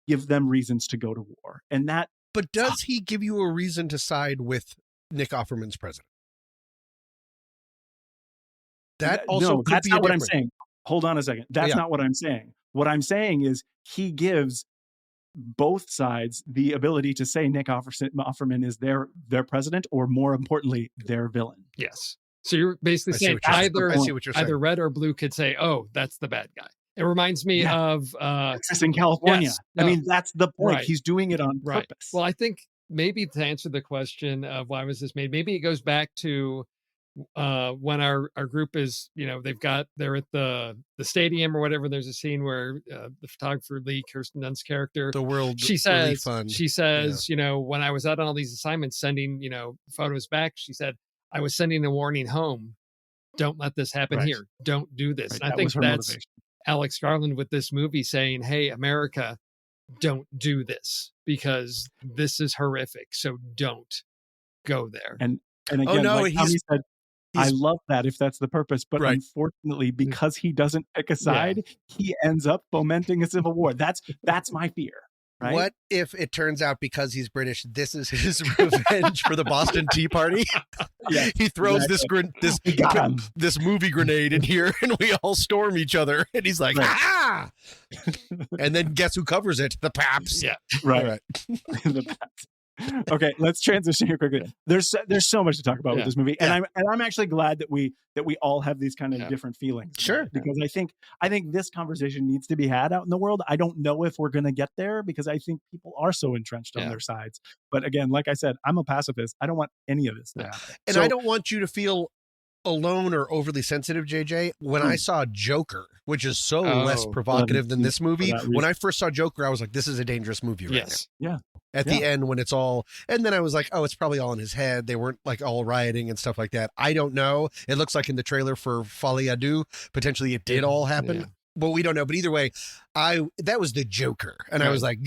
give them reasons to go to war. And that. But does he give you a reason to side with Nick Offerman's president? That also could that's be not what I'm saying. Hold on a second. That's not what I'm saying. What I'm saying is he gives both sides the ability to say Nick Offerman is their president, or more importantly, their villain. Yes. So you're basically saying either red or blue could say, oh, that's the bad guy. It reminds me of Texas in California. Yes, I mean, that's the point. He's doing it on purpose. Well, I think maybe to answer the question of why was this made, maybe it goes back to when our group is, they're at the stadium or whatever. There's a scene where the photographer Lee, Kirsten Dunst's character, she says, when I was out on all these assignments sending, photos back, she said, I was sending a warning home. Don't let this happen here. Don't do this. And I think that's motivation. Alex Garland with this movie saying, hey, America, don't do this because this is horrific. So don't go there. And again, he said, I love that if that's the purpose, but unfortunately, because he doesn't pick a side, he ends up fomenting a civil war. That's my fear. Right? What if it turns out because he's British, this is his revenge for the Boston Tea Party? He throws this movie grenade in here, and we all storm each other, and he's like, ah! And then guess who covers it? The Paps. Yeah, right. The Paps. Okay, let's transition here quickly. There's so much to talk about with this movie, and I'm actually glad that we all have these kind of different feelings. Sure, because I think this conversation needs to be had out in the world. I don't know if we're going to get there because I think people are so entrenched on their sides. But again, like I said, I'm a pacifist. I don't want any of this to happen. And I don't want you to feel alone or overly sensitive, JJ. When I saw Joker, which is so less provocative than this movie, when I first saw Joker, I was like, this is a dangerous movie right now. Yeah. At the end when it's all, and then I was like, oh, it's probably all in his head. They weren't like all rioting and stuff like that. I don't know. It looks like in the trailer for Folie à Deux, potentially it did all happen. Yeah. But we don't know. But either way, that was the Joker. And I was like,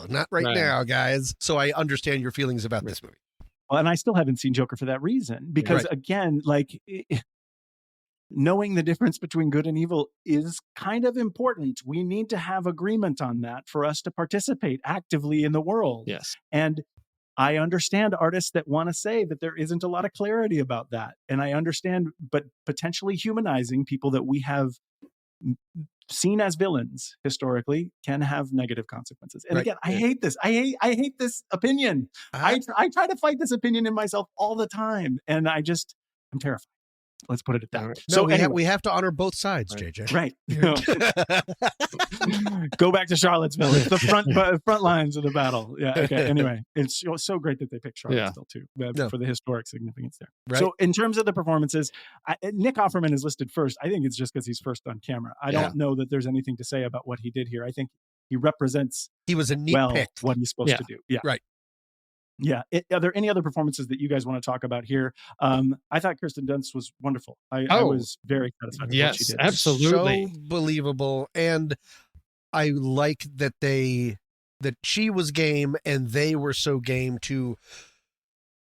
not right now, guys. So I understand your feelings about this movie. Well, and I still haven't seen Joker for that reason. Because again, like knowing the difference between good and evil is kind of important. We need to have agreement on that for us to participate actively in the world. Yes. And I understand artists that want to say that there isn't a lot of clarity about that. And I understand, but potentially humanizing people that we have seen as villains historically can have negative consequences. And again, I hate this. I hate this opinion. I try to fight this opinion in myself all the time. And I'm terrified. Let's put it at that. No, so anyway, we have to honor both sides, JJ. Right. Go back to Charlottesville. It's the front lines of the battle. Yeah. Okay. Anyway, it's so great that they picked Charlottesville too for the historic significance there. Right. So in terms of the performances, Nick Offerman is listed first. I think it's just because he's first on camera. I don't know that there's anything to say about what he did here. I think he represents. He was a neat pick. What he's supposed to do. Yeah. Right. Yeah. Are there any other performances that you guys want to talk about here? I thought Kirsten Dunst was wonderful. I was very satisfied with what she did. Absolutely. So believable. And I like that she was game and they were so game to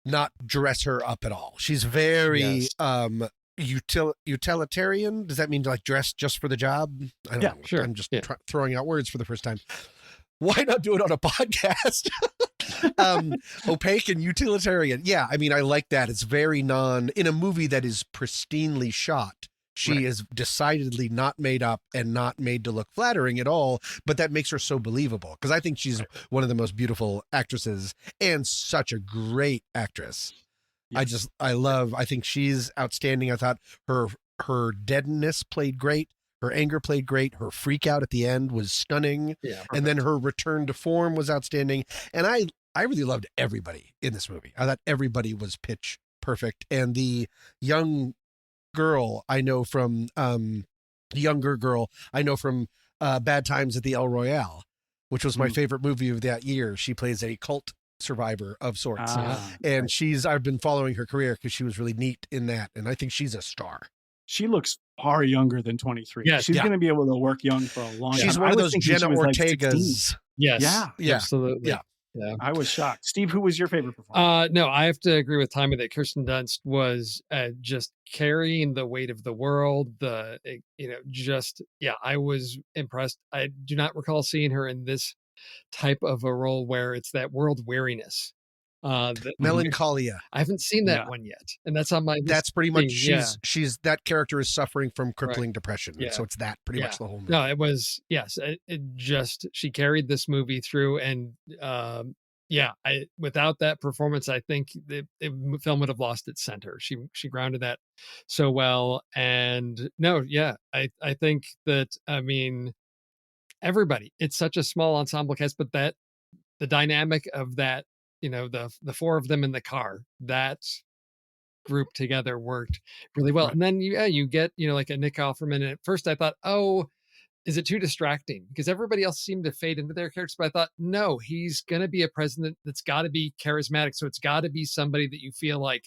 not dress her up at all. She's very utilitarian. Does that mean like dress just for the job? I don't know. Sure. I'm just throwing out words for the first time. Why not do it on a podcast? Opaque and utilitarian. Yeah, I mean, I like that. It's very in a movie that is pristinely shot. She is decidedly not made up and not made to look flattering at all, but that makes her so believable because I think she's one of the most beautiful actresses and such a great actress. Yes. I think she's outstanding. I thought her deadness played great. Her anger played great. Her freak out at the end was stunning. Yeah, and then her return to form was outstanding. And I really loved everybody in this movie. I thought everybody was pitch perfect. And the younger girl I know from Bad Times at the El Royale, which was my favorite movie of that year. She plays a cult survivor of sorts. And I've been following her career because she was really neat in that. And I think she's a star. She looks far younger than 23. Yes, she's going to be able to work young for a long time. She's one of those Jenna Ortegas. Like yes. Yeah. Absolutely. Yeah. I was shocked. Steve, who was your favorite performer? No, I have to agree with Tommy that Kirsten Dunst was just carrying the weight of the world. I was impressed. I do not recall seeing her in this type of a role where it's that world weariness. Melancholia. I haven't seen that one yet, and that's on my. That's pretty much she's that character is suffering from crippling depression, so it's that pretty much the whole movie. No, it was she carried this movie through, and without that performance, I think the film would have lost its center. She grounded that so well, and I think that everybody. It's such a small ensemble cast, but that the dynamic of that. The four of them in the car, that group together worked really well. Right. And then you get, like a Nick Offerman. And at first I thought, is it too distracting? Because everybody else seemed to fade into their characters. But I thought, no, he's going to be a president that's got to be charismatic. So it's got to be somebody that you feel like,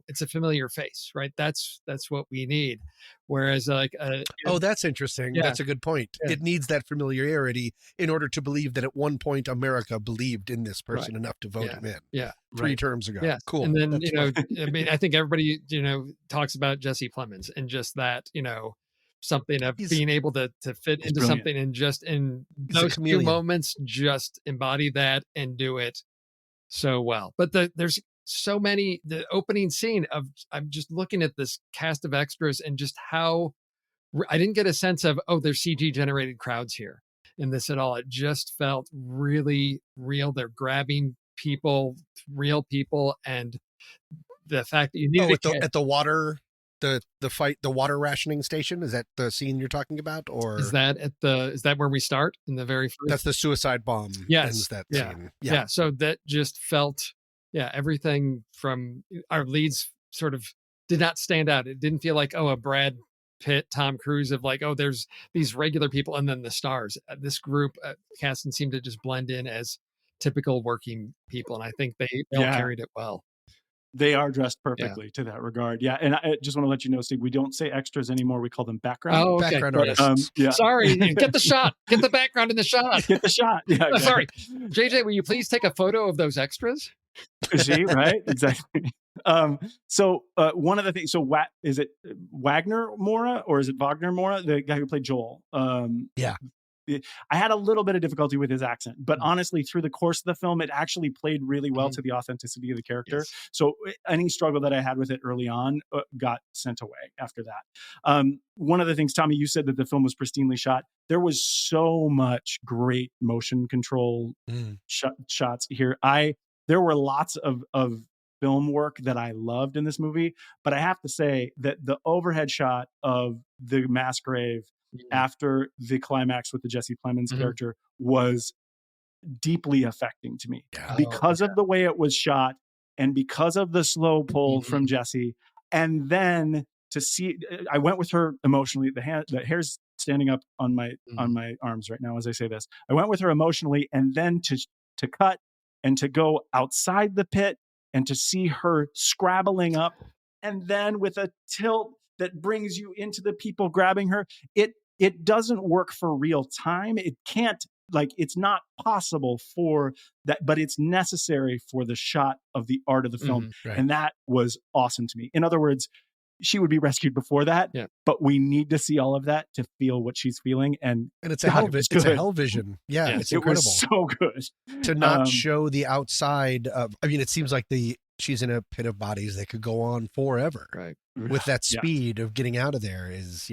it's a familiar face, right? That's what we need. Whereas that's interesting. Yeah. That's a good point. Yeah. It needs that familiarity in order to believe that at one point America believed in this person enough to vote him in. Yeah. 3 terms ago. Yeah. Cool. And then, I think everybody, talks about Jesse Plemons and just that, something of being able to fit into brilliant. Something and just in those few moments, just embody that and do it so well. But there's so many, the opening scene of, I'm just looking at this cast of extras and just how I didn't get a sense of, there's CG generated crowds here in this at all. It just felt really real. They're grabbing people, real people. And the fact that you need at the water, the fight, the water rationing station. Is that the scene you're talking about? Or is that where we start in the very first? That's the suicide bomb. Yes. That scene. Yeah. Yeah. So that just felt, everything from our leads sort of did not stand out. It didn't feel like, oh, a Brad Pitt, Tom Cruise of like, oh, there's these regular people and then the stars. This group, casting seemed to just blend in as typical working people. And I think they all carried it well. They are dressed perfectly to that regard. Yeah. And I just want to let you know, Steve, we don't say extras anymore. We call them background. Oh, okay. Background artists. Sorry. Get the shot. Get the background in the shot. Get the shot. Yeah. Exactly. Sorry. JayJay, will you please take a photo of those extras? See, right? Exactly. So one of the things, is it Wagner Mora or is it Wagner Mora, the guy who played Joel? Yeah. I had a little bit of difficulty with his accent, but honestly, through the course of the film, it actually played really well to the authenticity of the character. Yes. So any struggle that I had with it early on got sent away after that. One of the things, Tommy, you said that the film was pristinely shot. There was so much great motion control shots here. There were lots of film work that I loved in this movie, but I have to say that the overhead shot of the mass grave after the climax with the Jesse Plemons character was deeply affecting to me because of the way it was shot and because of the slow pull from Jesse. And then to see, I went with her emotionally. The hair's standing up on my arms right now as I say this. I went with her emotionally, and then to cut and to go outside the pit and to see her scrabbling up, and then with a tilt that brings you into the people grabbing her. It doesn't work for real time. It can't, it's not possible for that, but it's necessary for the shot of the art of the film. Right. And that was awesome to me. In other words, she would be rescued before that, but we need to see all of that to feel what she's feeling. And it's a hell vision. Yeah, it's incredible. It was so good. To not show the outside of, it seems like she's in a pit of bodies that could go on forever. Right. With that speed of getting out of there is,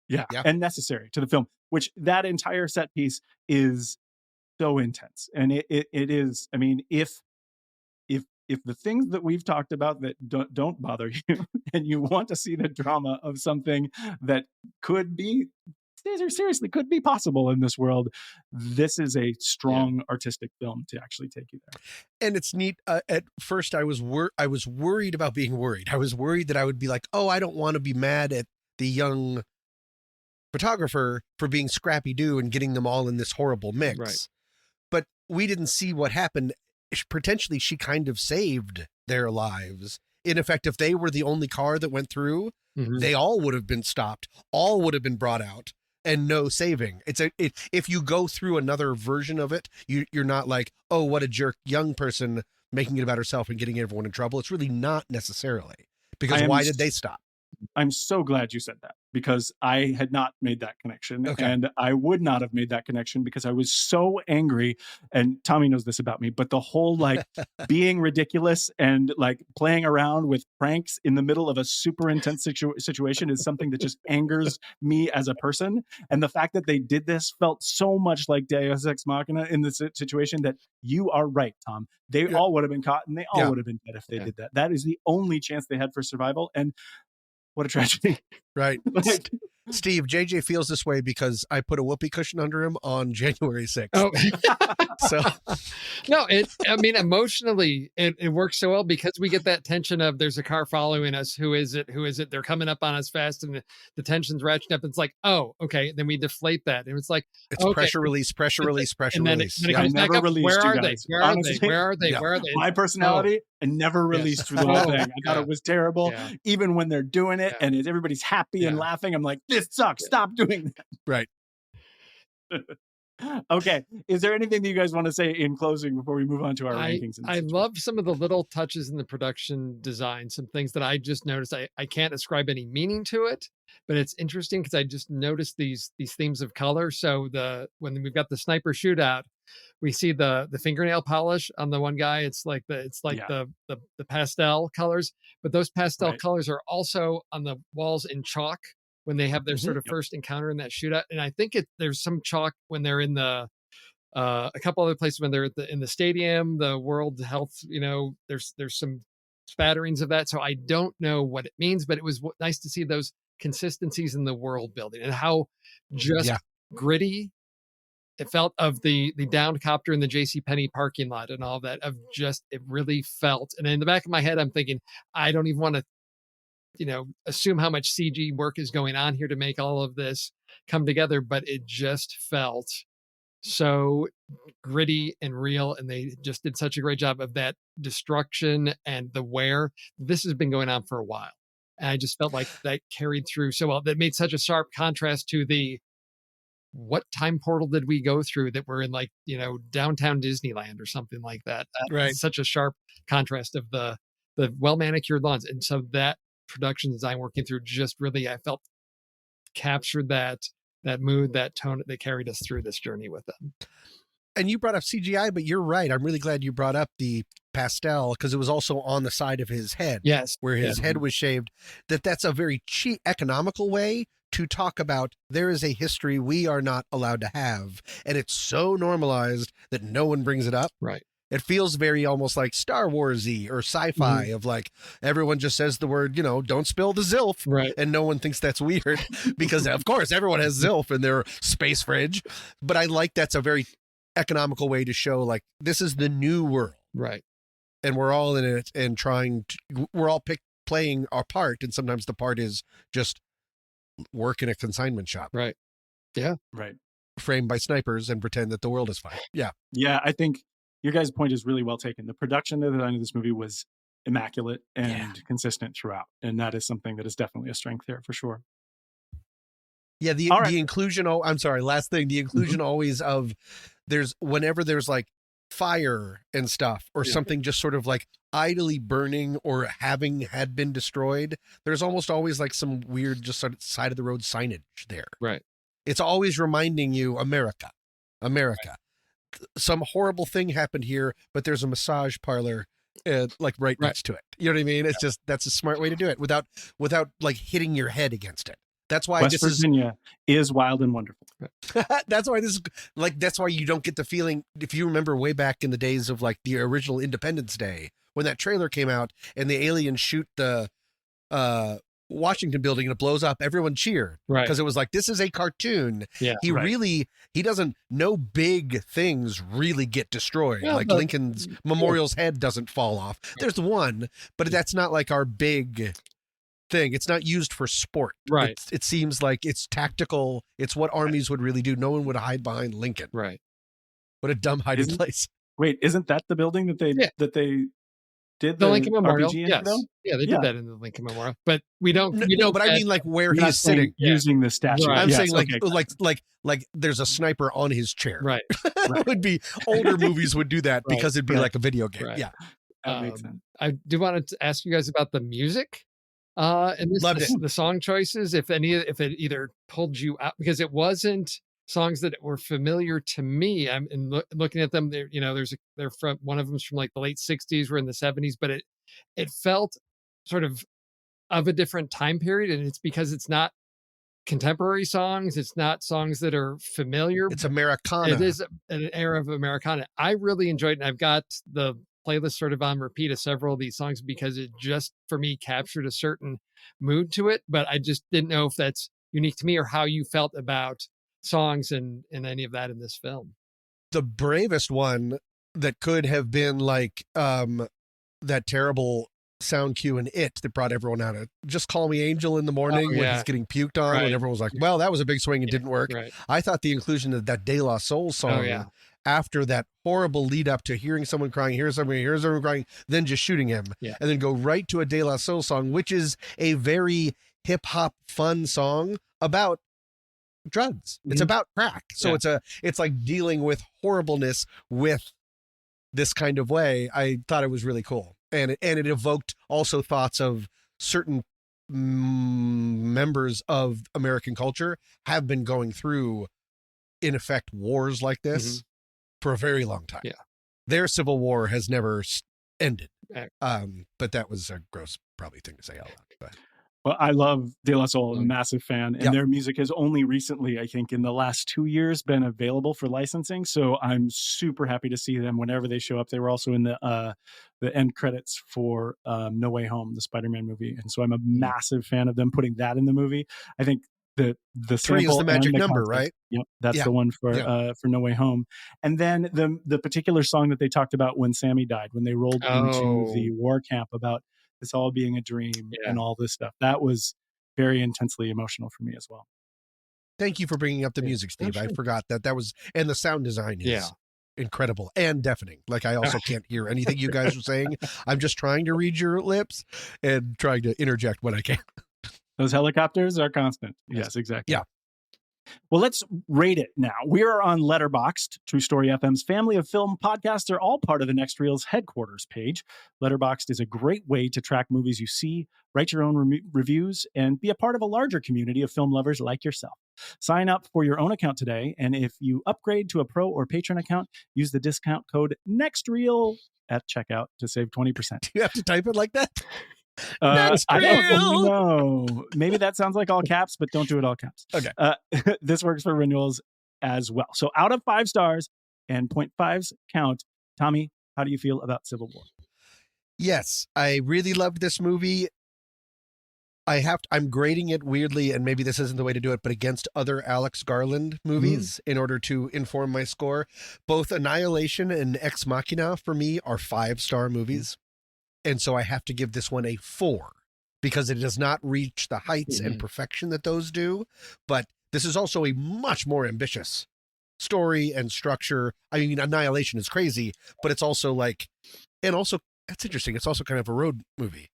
Yeah, and necessary to the film, which that entire set piece is so intense. And it is, if the things that we've talked about that don't bother you and you want to see the drama of something that could be possible in this world, this is a strong artistic film to actually take you there. And it's neat. At first I was worried about being worried. I was worried that I would be like, oh, I don't want to be mad at the young photographer for being scrappy-doo and getting them all in this horrible mix. Right. But we didn't see what happened. Potentially, she kind of saved their lives. In effect, if they were the only car that went through, they all would have been stopped. All would have been brought out and no saving. If you go through another version of it, you're not like, oh, what a jerk young person making it about herself and getting everyone in trouble. It's really not necessarily, because why did they stop? I'm so glad you said that, because I had not made that connection. And I would not have made that connection because I was so angry. And Tommy knows this about me, but the whole being ridiculous and playing around with pranks in the middle of a super intense situation is something that just angers me as a person. And the fact that they did this felt so much like Deus Ex Machina in this situation that you are right, Tom. They all would have been caught and they all would have been dead if they did that. That is the only chance they had for survival. And what a tragedy. Right. Steve, JayJay feels this way because I put a whoopee cushion under him on January 6th. Oh. So no, emotionally, it works so well because we get that tension of there's a car following us. Who is it? They're coming up on us fast and the tension's ratcheting up. It's like, oh, okay. Then we deflate that. And it's like, it's pressure release. And then it comes back up. Where are they? Where are they? My personality, I never released through the whole thing. I thought it was terrible. Yeah. Even when they're doing it and everybody's happy and laughing, I'm like, this sucks. Stop doing that. Right. Okay. Is there anything that you guys want to say in closing before we move on to our rankings? I love some of the little touches in the production design, some things that I just noticed. I can't ascribe any meaning to it, but it's interesting because I just noticed these themes of color. So when we've got the sniper shootout, we see the fingernail polish on the one guy. It's like the pastel colors, but those pastel colors are also on the walls in chalk when they have their sort of first encounter in that shootout. And I think there's some chalk when they're in a couple other places when they're in the stadium, the World Health, there's some spatterings of that. So I don't know what it means, but it was nice to see those consistencies in the world building and how just gritty it felt of the downed copter in the JCPenney parking lot and all that it really felt. And in the back of my head, I'm thinking, I don't even want to assume how much CG work is going on here to make all of this come together, but it just felt so gritty and real, and they just did such a great job of that destruction and the wear. This has been going on for a while, and I just felt like that carried through so well. That made such a sharp contrast to what time portal did we go through that we're in, like, downtown Disneyland or something like that. Right. Such a sharp contrast of the well manicured lawns, and so that production design working through just really, I felt, captured that mood, that tone that carried us through this journey with them. And you brought up CGI, but you're right. I'm really glad you brought up the pastel, because it was also on the side of his head. Yes. Where his head was shaved. That's a very cheap, economical way to talk about there is a history we are not allowed to have. And it's so normalized that no one brings it up. Right. It feels very almost like Star Wars-y or sci-fi of like, everyone just says the word, don't spill the Zilf. Right. And no one thinks that's weird because of course everyone has Zilf in their space fridge. But I like that's a very economical way to show like, this is the new world. Right. And we're all in it and we're all playing our part. And sometimes the part is just work in a consignment shop. Right. Yeah. Right. Framed by snipers and pretend that the world is fine. Yeah. Yeah. I think your guys' point is really well taken. The production design of this movie was immaculate and consistent throughout. And that is something that is definitely a strength there for sure. Yeah. The inclusion. Oh, I'm sorry. Last thing. The inclusion always of whenever there's like fire and stuff or something just sort of like idly burning or had been destroyed. There's almost always like some weird, just sort of side of the road signage there. Right. It's always reminding you, America. Right. Some horrible thing happened here, but there's a massage parlor right next to it. You know what I mean? It's just, that's a smart way to do it without like hitting your head against it. That's why West Virginia is wild and wonderful. That's why this is like, that's why you don't get the feeling. If you remember way back in the days of like the original Independence Day, when that trailer came out and the aliens shoot the Washington building and it blows up, everyone cheered. Right. Because it was like, this is a cartoon. Yeah. He doesn't, no big things really get destroyed. Yeah, like Lincoln's memorial's head doesn't fall off. There's one, but that's not like our big thing. It's not used for sport. Right. It seems like it's tactical. It's what armies would really do. No one would hide behind Lincoln. Right. What a dumb hiding place. Wait, isn't that the building that they did the Lincoln Memorial? RPG yes. though? Yeah, they did that in the Lincoln Memorial. But we don't. No, but I mean like where he's sitting, using the statue. I'm Yes, saying okay. like there's a sniper on his chair. Right. It would be older movies would do that because it'd be like a video game. Right. Yeah. That makes sense. I do want to ask you guys about the music. And the song choices, if it either pulled you out, because it wasn't songs that were familiar to me. I'm looking at them. They're from, one of them's from like the late '60s, we're in the '70s, but it felt sort of a different time period, and it's because it's not contemporary songs. It's not songs that are familiar. It's Americana. It is an era of Americana. I really enjoyed it. And I've got the playlist sort of on repeat of several of these songs because it just, for me, captured a certain mood to it. But I just didn't know if that's unique to me or how you felt about songs and any of that in this film. The bravest one that could have been like that terrible sound cue in It that brought everyone out of Just Call Me Angel in the morning when he's getting puked on and everyone was like, well, that was a big swing and didn't work. Right. I thought the inclusion of that De La Soul song after that horrible lead up to hearing someone crying, here's someone crying, then just shooting him, and then go right to a De La Soul song, which is a very hip hop fun song about drugs. Mm-hmm. It's about crack. So it's like dealing with horribleness with this kind of way. I thought it was really cool. And it evoked also thoughts of certain members of American culture have been going through, in effect, wars like this for a very long time. Yeah. Their civil war has never ended. But that was a gross, probably thing to say out loud. But. Well, I love De La Soul. I'm a massive fan. And their music has only recently, I think in the last 2 years, been available for licensing. So I'm super happy to see them whenever they show up. They were also in the end credits for No Way Home, the Spider-Man movie. And so I'm a massive fan of them putting that in the movie. I think the 3 is the magic number, concept, right? Yep. That's the one for No Way Home. And then the particular song that they talked about when Sammy died, when they rolled into the war camp, about this all being a dream and all this stuff. That was very intensely emotional for me as well. Thank you for bringing up the music, Steve. I forgot that was, and the sound design is incredible and deafening. Like, I also can't hear anything you guys are saying. I'm just trying to read your lips and trying to interject when I can. Those helicopters are constant. Yes, exactly. Yeah. Well, let's rate it now. We are on Letterboxd. True Story FM's family of film podcasts are all part of the Next Reel's headquarters page. Letterboxd is a great way to track movies you see, write your own reviews, and be a part of a larger community of film lovers like yourself. Sign up for your own account today, and if you upgrade to a pro or patron account, use the discount code NEXTREEL at checkout to save 20%. Do you have to type it like that? I don't know. Maybe that sounds like all caps, but don't do it all caps. Okay. This works for renewals as well. So out of 5 stars and 0.5s count, Tommy, how do you feel about Civil War? Yes, I really loved this movie. I'm grading it weirdly, and maybe this isn't the way to do it, but against other Alex Garland movies in order to inform my score. Both Annihilation and Ex Machina for me are 5-star movies. And so I have to give this one a 4 because it does not reach the heights and perfection that those do. But this is also a much more ambitious story and structure. I mean, Annihilation is crazy, but it's also like, and also that's interesting. It's also kind of a road movie.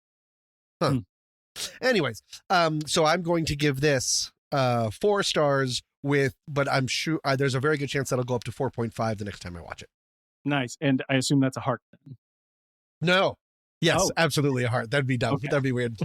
Anyways, so I'm going to give this 4 stars but I'm sure there's a very good chance that'll go up to 4.5 the next time I watch it. Nice. And I assume that's a heart then. No. Yes, absolutely a heart. That'd be dumb. Okay. That'd be weird.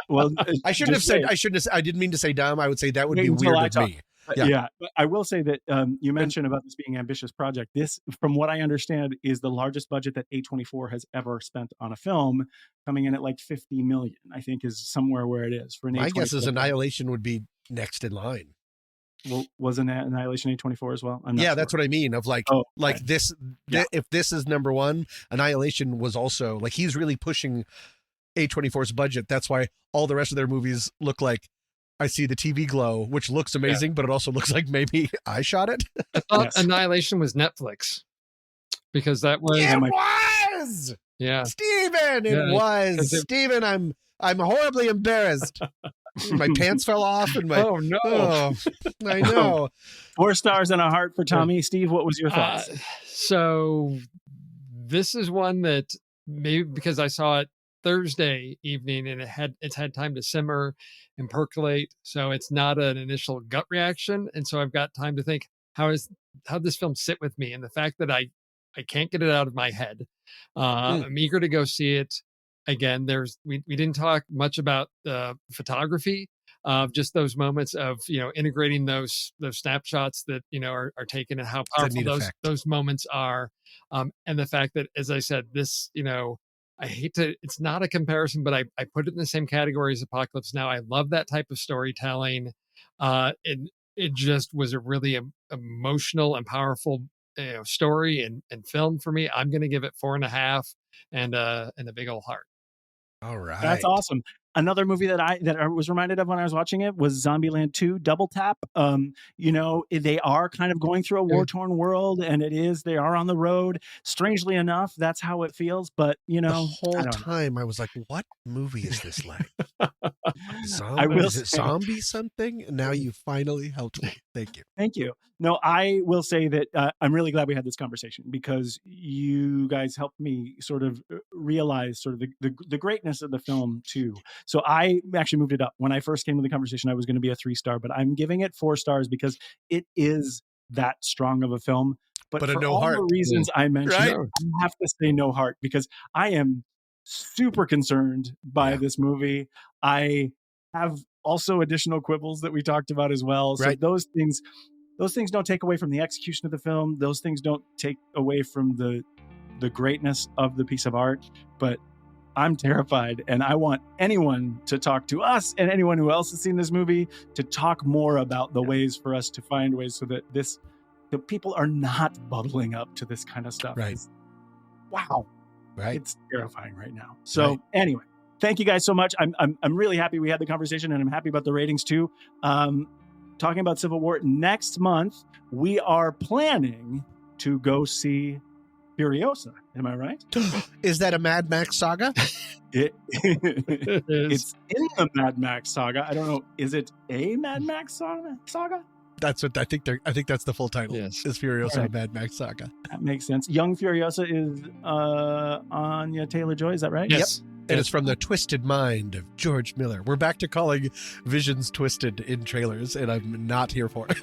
Well, I didn't mean to say dumb. I would say that would be weird of me. Yeah. But I will say that you mentioned about this being an ambitious project. This, from what I understand, is the largest budget that A24 has ever spent on a film, coming in at like 50 million, I think is somewhere where it is. For an My A24 guess is Annihilation would be next in line. Well, wasn't Annihilation A24 as well? I'm not yeah, sure. That's what I mean. Of like, this. Yeah. If this is number one, Annihilation was also like he's really pushing A24's budget. That's why all the rest of their movies look like I See the TV Glow, which looks amazing, but it also looks like maybe I shot it. I thought Annihilation was Netflix because that was. It was. Yeah, Steven, it was. Steven, I'm horribly embarrassed. My pants fell off and my I know. 4 stars and a heart for Tommy. Steve, what was your thoughts? So this is one that maybe because I saw it Thursday evening and it's had time to simmer and percolate, so it's not an initial gut reaction, and so I've got time to think how this film sit with me, and the fact that I can't get it out of my head. I'm eager to go see it. Again, we didn't talk much about the photography of just those moments of, integrating those snapshots that, are taken and how powerful those moments are. And the fact that, as I said, this, it's not a comparison, but I put it in the same category as Apocalypse Now. I love that type of storytelling. It just was a really emotional and powerful story and film for me. I'm going to give it 4.5 and a big old heart. All right. That's awesome. Another movie that I was reminded of when I was watching it was Zombieland 2 Double Tap. They are kind of going through a war-torn world, and they are on the road. Strangely enough, that's how it feels. But the whole time I was like, what movie is this like? Is it zombie something? And now you finally helped me. Thank you. Thank you. No, I will say that I'm really glad we had this conversation because you guys helped me sort of realize sort of the greatness of the film too. So I actually moved it up. When I first came to the conversation, I was going to be a 3-star, but I'm giving it 4 stars because it is that strong of a film. But for no all heart. the reasons I mentioned, I have to say no heart because I am super concerned by this movie. I have also additional quibbles that we talked about as well. So those things don't take away from the execution of the film. Those things don't take away from the greatness of the piece of art. But I'm terrified, and I want anyone to talk to us and anyone who else has seen this movie to talk more about the ways for us to find ways so that the people are not bubbling up to this kind of stuff. Right. Wow. Right. It's terrifying right now. So anyway, thank you guys so much. I'm really happy we had the conversation, and I'm happy about the ratings too. Talking about Civil War next month, we are planning to go see Furiosa. Am I right? Is that a Mad Max saga? It's in the Mad Max saga. I don't know. Is it a Mad Max saga? That's what I think. I think that's the full title. Yes. Is Furiosa Right. a Mad Max saga? That makes sense. Young Furiosa is Anya Taylor-Joy. Is that right? Yes. And it's from the twisted mind of George Miller. We're back to calling visions twisted in trailers, and I'm not here for it.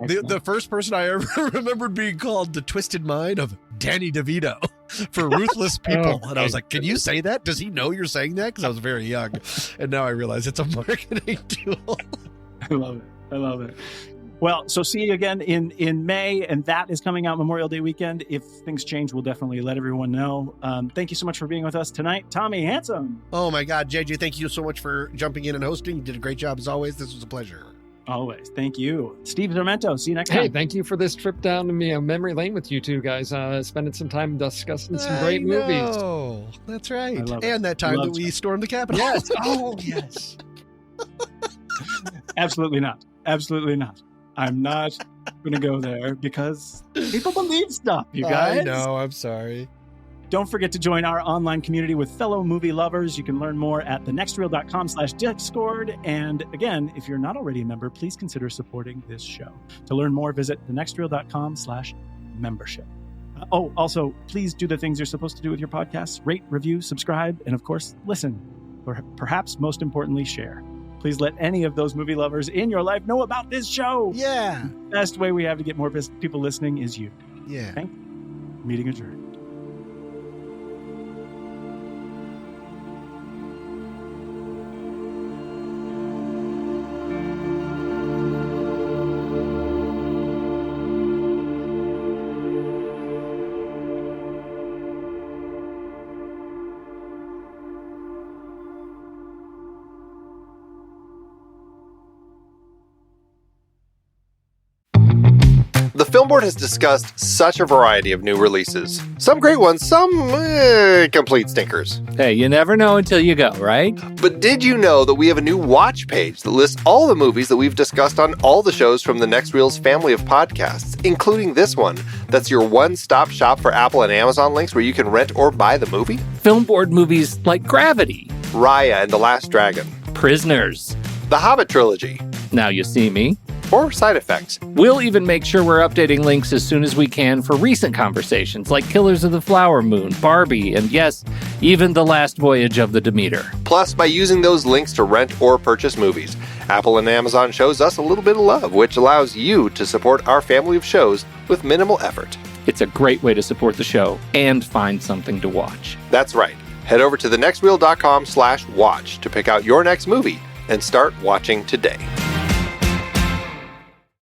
The first person I ever remembered being called the twisted mind of Danny DeVito for Ruthless People. And I was like, can you say that? Does he know you're saying that? Because I was very young. And now I realize it's a marketing tool. I love it. Well, so see you again in May, and that is coming out Memorial Day weekend. If things change, we'll definitely let everyone know. Thank you so much for being with us tonight. Tommy Handsome. Oh my God, JayJay, thank you so much for jumping in and hosting. You did a great job as always. This was a pleasure. Always. Thank you. Steve Sarmento. See you next Hey, time. thank you for this trip down to memory lane with you two guys. Spending some time discussing some great movies. Oh, that's right. I love And it. that time I that love we it. stormed the Capitol. Yes. Oh, yes. Absolutely not. Absolutely not. I'm not going to go there because people believe stuff, you guys. I know. I'm sorry. Don't forget to join our online community with fellow movie lovers. You can learn more at thenextreel.com/Discord. And again, if you're not already a member, please consider supporting this show. To learn more, visit thenextreel.com/membership. Also, please do the things you're supposed to do with your podcasts. Rate, review, subscribe, and of course, listen. Or perhaps most importantly, share. Please let any of those movie lovers in your life know about this show. Yeah. The best way we have to get more people listening is you. Yeah. Okay? Meeting adjourned. The Film Board has discussed such a variety of new releases. Some great ones, some complete stinkers. Hey, you never know until you go, right? But did you know that we have a new watch page that lists all the movies that we've discussed on all the shows from the Next Reel's family of podcasts, including this one? That's your one-stop shop for Apple and Amazon links where you can rent or buy the movie. Film Board movies like Gravity, Raya and the Last Dragon, Prisoners, the Hobbit trilogy, Now You See Me, or Side Effects. We'll even make sure we're updating links as soon as we can for recent conversations like Killers of the Flower Moon, Barbie, and yes, even The Last Voyage of the Demeter. Plus, by using those links to rent or purchase movies, Apple and Amazon shows us a little bit of love, which allows you to support our family of shows with minimal effort. It's a great way to support the show and find something to watch. That's right. Head over to thenextreel.com/watch to pick out your next movie and start watching today.